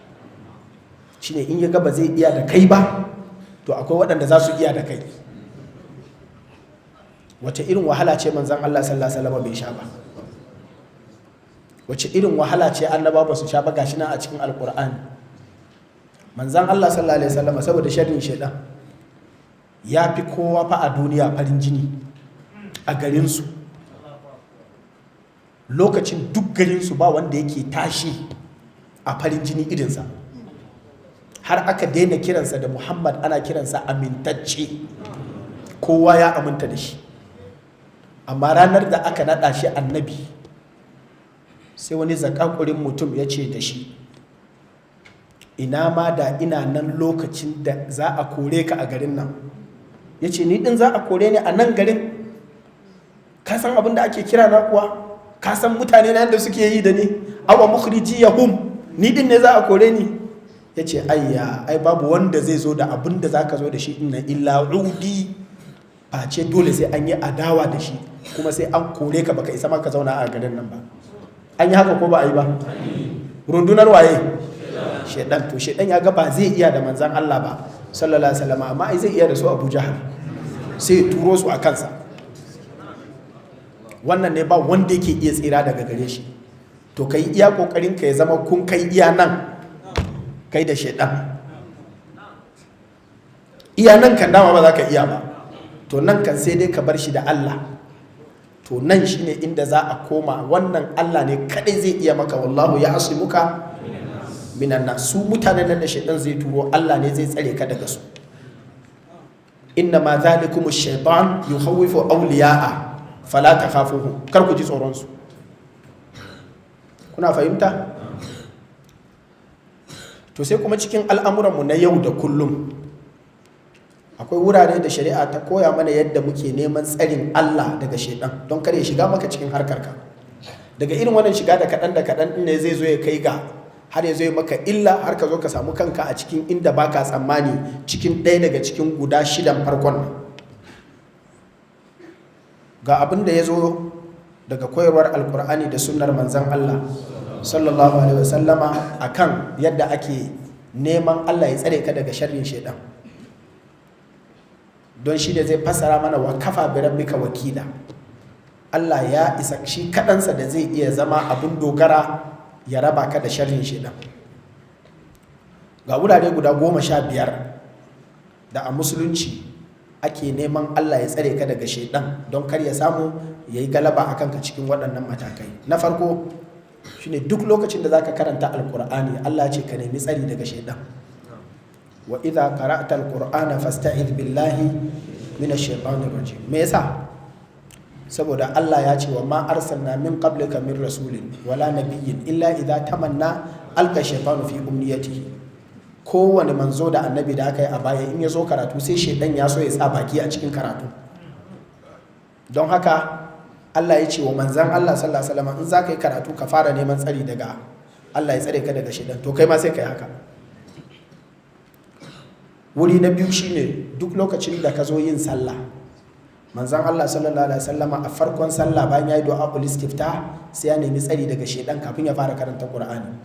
Shine in ya ga ba zai iya da kai ba, to akwai waɗanda za su iya da kai. Wace irin wahala ce manzon Allah sallallahu alaihi wasallam bai sha ba? Wace irin wahala ce annaba ba su sha ba? Gashi nan a cikin alqur'ani manzan Allah sallallahu alaihi wasallam saboda sharrin shedan ya fi kowa fa a duniya farin jini a garinsu. Lokacin duk garinsu ba wanda yake tashi a farin jini irinsa, har aka daina kiransa da Muhammad, ana kiransa amintacce, kowa ya aminta da shi. Amma ranar da aka naɗa shi annabi, sai wani zakakurin mutum ya ce da shi, ina ma da ina nan lokacin da za a kore ka a garin nan. Ya ce ni din za a kore ni a nan garin? Ka san abin da ake kira na kuwa? Ka san mutane na yadda suke yi da ni? Awa mukhriji yahum, ni din ne za a kore ni? Ya ce ayya, ai babu wanda zai zo da abin da za ka zo da shi ina illa udi, face dole sai an yi adawa da shi, kuma sai an kore ka, baka isa ma ka zauna a garin nan ba. An yi haka ko ba a yi ba? Rundunar waye? Shedan. To shedan ya ga ba zai iya da manzan Allah ba sallallahu alaihi wasallam, amma ai zai iya da su Abu Jahal, sai ya turo su a kansa. wannan ne ba wanda yake iya tsira daga gare shi. To kai iya kokarin ka ya zama kun kai iya nan kai da shaidan. Iya nan kan dama ba za ka iya ba, to nan kan sai dai ka bar shi da Allah. To nan shine inda za a koma, wannan Allah ne kadai zai iya maka. Wallahu ya asimuka minan nas. Su mutanen nan da shaidan zai turo, Allah ne zai tsare ka daga su. Inna ma zalikum ash-shaytan yukhawwifu awliya'a fala takhafuhu. Kar ku ji tsoron su. Kuna fahimta? To sai kuma cikin al'amuranmu na yau da kullum akwai wurare da shari'a ta koya mana yadda muke neman tsarin Allah daga shaidan don kare shiga maka cikin harkarka. Daga irin wannan shiga da kaɗan ne zai zo ya kai ga har ya zo ya maka illa, har ka zo ka samu kanka a cikin inda baka tsammani, cikin ɗaya daga cikin guda 6 farkon nan. Ga abin da ya zo daga koyarwar alkur'ani da sunnar manzan Allah sallallahu alaihi wasallama akan yadda ake neman Allah ya tsare ka daga sharrin shaidan. Don shi da zai fassara mana wa kafa bi rabbika wakila. Allah ya isa shi kaɗansa da zai iya zama abin dogara ya raba ka da sharrin shaidan. Ga wurare guda 15 da a musulunci ake neman Allah ya tsare ka daga shaidan don kar ya samu ya yi galaba a kanka cikin waɗannan matakai. Na farko shine duk lokacin da zaka karanta alkur'ani, Allah ce ka nemi tsari daga shaidan. Wa idha qara'ta alqur'ana fasta'idh billahi minash shaitanir rajim. Me yasa? Saboda Allah ya ce wa ma arsalna min qablika min rasulin wala nabiyyin illa idha tamanna alqa shaytanu fi umniyatihi. Kowane manzo da annabi da aka yi a baya in ya zo karatu sai shaidan ya so ya sa baki a cikin karatu. Don haka Allah ya ce wa manzan Allah sallallahu alaihi wasallam in za ka yi karatu ka fara neman tsari daga Allah ya tsare ka daga shaidan. To kai ma sai ka yi haka. Wuri na biyu shine duk lokacin da ka zo yin sallah, manzan Allah sallallahu alaihi wasallam a farkon sallah bayan ya yi du'a ul istiftah sai ya nemi tsari daga shaidan kafin ya fara karanta Qur'ani.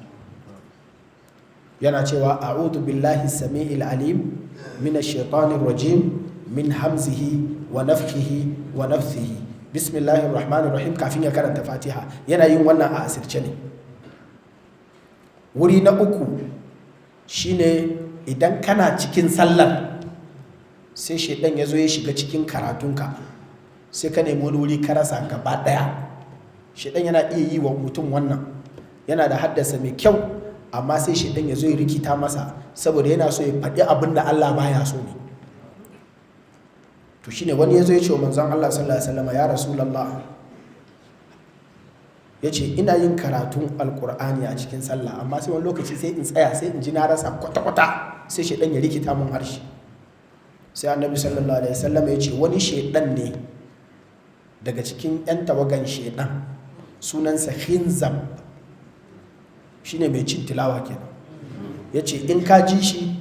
Yana cewa a'udhu billahi samiil alim minash shaitanir rajim min hamzihi wa nafthihi wa nafthihi bismillahir rahmanir rahim kafin ya karanta Fatiha. Yana yin wannan a asirce ne. Wuri na uku shine idan kana cikin sallar sai shaidan ya zo ya shiga cikin karatunka sai ka nemi wani wuri ka rasa gaba daya. Shaidan yana iya yi wa mutum wannan, yana da haddasa mai kyau, amma sai shaidan ya zo ya rikita masa saboda yana so ya faɗi abin da Allah baya so ne. To shine wani ya zo ya ce wa manzon Allah sallallahu alaihi wasallam, ya rasulullah, ya ce ina yin karatun alkur'ani a cikin sallah amma sai wani lokaci sai in tsaya sai in ji na rasa kwata-kwata, sai shaidan ya rikita mun harshe. Sai annabi sallallahu alaihi wasallam ya ce wani shaidan ne daga cikin 'yan tawagan shaidan, sunansa Khinzab, shine mai cin tilawa kenan. Ya ce in ka ji shi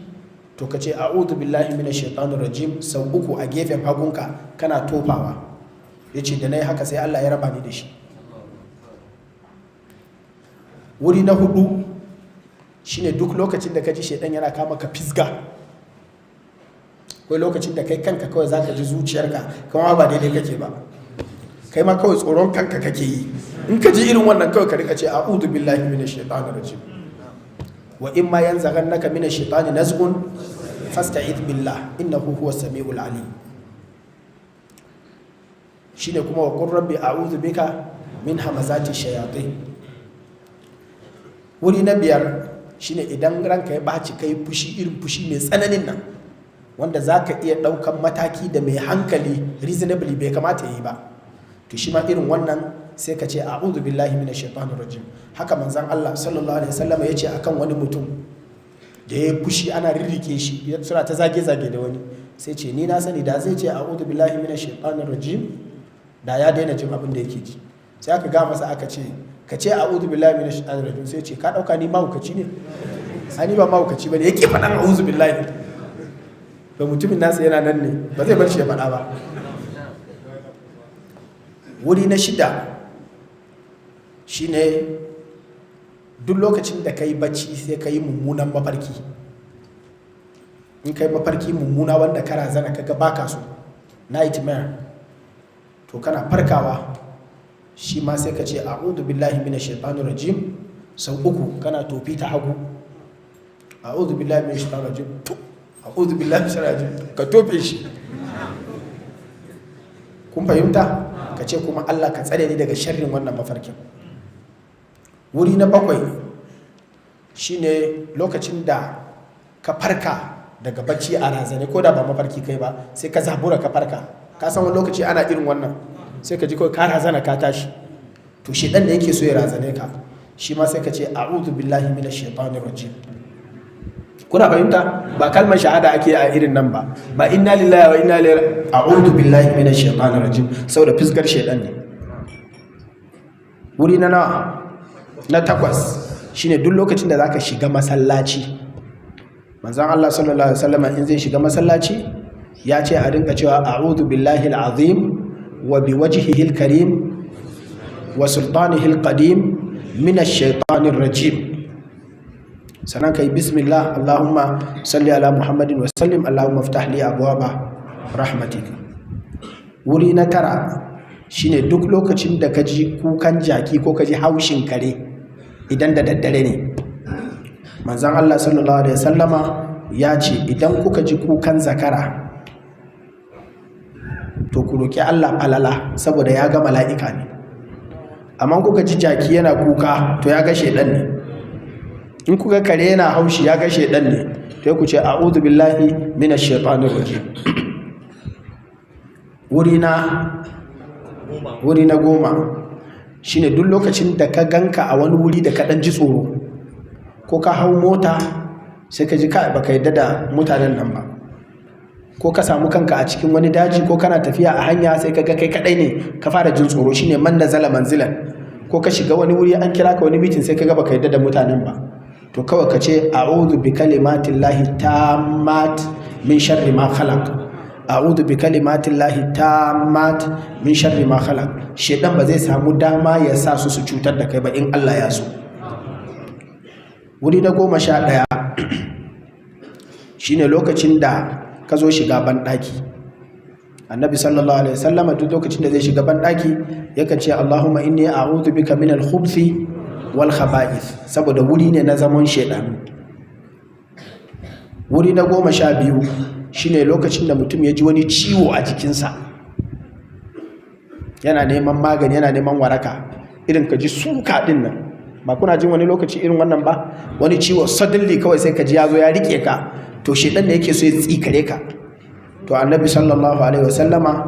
to ka ce a'udhu billahi minash shaitanir rajim sau 3 a gefen hagunka kana tofawa. Ya ce da na yi haka sai Allah ya raba ni da shi. Wuri na 4 shine duk lokacin da ka ji shaidan yana kama ka fisga, akwai lokacin da kai kanka kawai zaka ji zuciyarka kuma ba daidai kake ba, kai ma kawai tsoron kanka kake yi. In ka ji irin wannan kawai ka rika ce a'udhu billahi minash shaitanir rajim. Wa imma yanzaghannaka minash shaitani nazghun fasta'idh billah innahu huwas samiul alim. Shine kuma wa qur rabbi a'udhu bika min hamazati shayatin. Wuri na 5 shine idan ranka ya baci kai fushi, irin fushi mai tsananin nan wanda zaka iya daukan mataki da mai hankali reasonably bai kamata yi ba, to shi ma irin wannan sai ka ce a'udhu billahi minash shaitanir rajim. Haka manzon Allah sallallahu alaihi wasallam ya ce akan wani mutum da ya fushi ana rirrike shi, suna ta zage-zage da wani, sai ce ni na sani da zai ce a'udhu billahi minash shaitanir rajim da ya daina jin abin da yake ji. Sai aka ga masa aka ce ka ce a'udhu billahi minash shaitanir rajim, sai ce ka dauka ni mahaukaci ne? Ani ba mahaukaci bane, yake faɗan a'udhu billahi. Ba mutumin nasa yana nan ne, ba zai bar shi ya faɗa ba. Wuri na 6 shine duk lokacin da ka yi bacci sai ka yi mummunan mafarki. In ka yi mafarki mummuna wanda ka razana kaga baka so, nightmare, to kana farkawa shi ma sai ka ce a'udhu billahi minash shaitanir rajim sau uku kana tofi ta hagu. A'udhu billahi minash shaitanir rajim, a'udhu billahi minash shaitanir rajim, ka tofe shi. Kun fahimta? Ka ce kuma Allah ka tsare ni daga sharrin wannan mafarkin. Wuri na 7 shine lokacin da ka farka daga bacci a razane, ko da ba mafarki kai ba, sai ka zabura ka farka. Ka san wani lokaci ana irin wannan, sai ka ji kawai ka razana ka tashi, to shedan da yake so ya razane ka, shi ma sai ka ce a'udhu billahi minash shaitanir rajim. Kuna fahimta? Ba kalmar shahada ake a irin nan ba, ba inna lillahi wa inna ilaihi, a'udhu billahi minash shaitanir rajim, saboda fiskar shedan ne. Wuri na 8 shine duk lokacin da zaka shiga masallaci, manzon Allah sallallahu alaihi wasallam in zai shiga masallaci ya ce a rinka cewa a'udhu billahi al-azim wa biwajhihi al-karim wa sultanihi al-qadim minash shaitanir rajim. Sannan kai bismillah, Allahumma salli ala Muhammadin wa sallim, Allahumma iftah li abwaba rahmatika. Wuri na 9 shine duk lokacin da ka ji kukan jaki ko ka ji haushin kare, idan da daddare ne, manzon Allah sallallahu alaihi wasallama ya ce idan kuka ji kukan zakara to ku roki Allah falala, saboda ya ga mala'ika ne. Amma kuka ji jaki yana kuka to ya ga shedan ne. In kuka kare yana haushi ya ga shedan ne, sai ku ce a'udhu billahi minash shaitanir rajim. Wuri na 10 shine duk lokacin da ka ganka a wani wuri da ka dan ji tsoro, ko ka hau mota sai ka ji ka baka yadda da mutanen nan ba, ko ka samu kanka a cikin wani daji, ko kana tafiya a hanya sai ka ga kai kadai ne ka fara jin tsoro, shine man nazala manzilan. Ko ka shiga wani wuri an kira ka wani meeting sai ka ga baka yadda da mutanen ba, to kawai ka ce a'udhu bi kalimatillahi tammat min sharri ma khalaq, a'udhu bi kalimatillahi tammat min sharri ma khalaq. Shedan ba zai samu dama ya sa su cutar da kai ba in Allah ya so. Wuri na 11 shine lokacin da ka zo shiga banɗaki. Annabi sallallahu alaihi wasallam duk lokacin da zai shiga banɗaki yakan ce Allahumma inni a'udhu bika min al-khubuthi wal khaba'ith, saboda wuri ne na zaman shedan. Wuri na 12 shine lokacin da mutum ya ji wani ciwo a jikinsa, yana neman magani, yana neman waraka, irin ka ji suka din nan. Ba kuna jin wani lokaci irin wannan ba, wani ciwo suddenly kawai sai ka ji ya zo ya rike ka, to shedan da yake so ya tsikare ka. To annabi sallallahu alaihi wasallama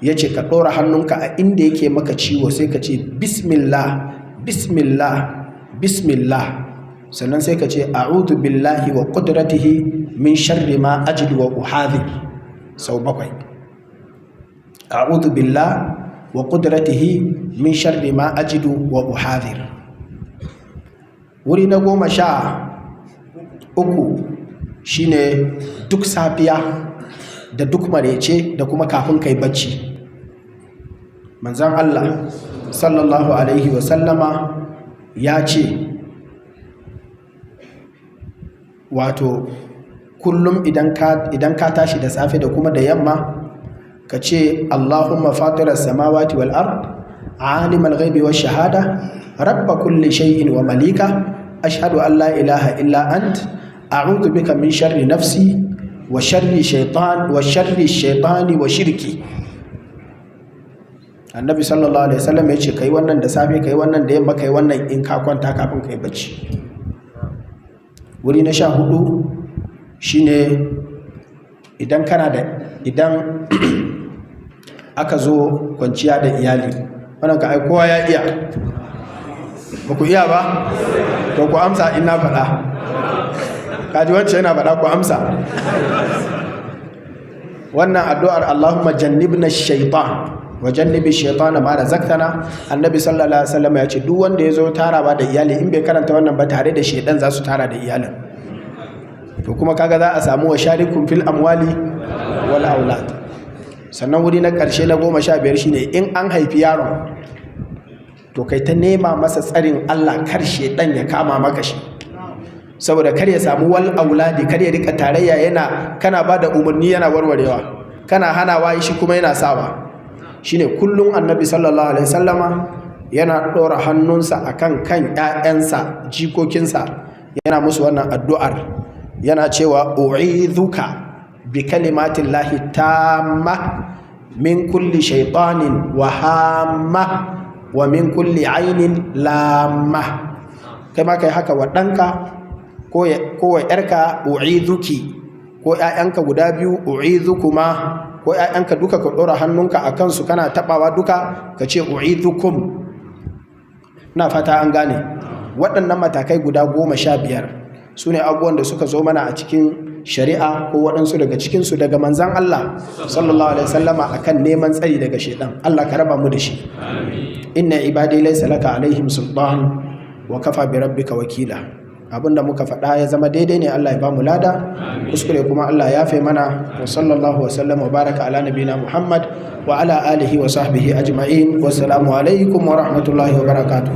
ya ce ka ɗora hannunka a inda yake maka ciwo, sai ka ce bismillah bismillah bismillah, sannan sai ka ce a'udhu billahi wa qudratihi min sharri ma ajidu wa uhadhir sau 7. A'udhu billahi wa qudratihi min sharri ma ajidu wa uhadhir. Wuri na 13 shine duk safiya da duk marece da kuma kafin kai bacci. Manzon Allah sallallahu alaihi wasallama ya ce wato kullum idan ka tashi da safe da kuma da yamma ka ce Allahumma fatiras samawati wal ard alimal ghaibi wash shahada rabba kulli shay'in wa malika ashhadu an la ilaha illa ant a'udhu bika min sharri nafsi wa sharri shaytani wa shirki. Annabi sallallahu alaihi wasallam ya ce kai wannan da safe, kai wannan da yamma, kai wannan in ka kwanta kafin kai bacci. Wuri na 14 shine idan aka zo kwanciya da iyali, wannan ka ai kowa ya iya, ba ku iya ba to ku amsa in na faɗa. Kaji wacce yana faɗa ku amsa. Wannan addu'ar Allahumma jannibna shaitan wa jannibi shaitana ma razaqtana, annabi sallallahu alaihi wasallam ya ce duk wanda ya zo tarawa da iyali in bai karanta wannan ba, tare da shaitan za su tara da iyalin. To kuma kaga za a samu wa sharikum fil amwali wal aulad. Sannan wuri na ƙarshe na 15 shine in an haifi yaron, to kai ta nema masa tsarin Allah kar shaitan ya kama maka shi, saboda kar ya samu wal auladi, kar ya rika tarayya, yana kana bada umarni yana warwarewa, kana hanawa shi kuma yana sawa. Shine kullum annabi sallallahu alaihi wasallama yana ɗora hannunsa akan kan ƴaƴansa jikokinsa yana musu wannan addu'ar yana cewa u'idhuka bi kalimatillahi tamma min kulli shaytanin wa hamma wa min kulli ainin lamma. kai ma kai haka wa ɗanka ko wa ƴarka u'idhuki, ko ƴaƴanka guda biyu u'idhukuma, ko ƴaƴanka duka ka ɗora hannunka a kansu kana taɓawa duka ka ce u'idhukum. na fata an gane. waɗannan matakai guda 15 su ne abubuwan da suka zo mana a cikin shari'a ko waɗansu daga cikinsu daga manzan Allah sallallahu alaihi wasallama akan neman tsari daga shaitan. Allah ka raba mu da shi. inna ibadi laysa laka alaihim sultan wa kafa bi rabbika wakila. abinda muka faɗa ya zama daidai ne Allah ya ba mu lada, kuskure kuma Allah ya yafe mana. wa sallallahu wa sallam wa baraka ala nabina Muhammad wa ala alihi wa sahbihi ajma'in. wassalamu alaikum wa rahmatullahi wa barakatuh.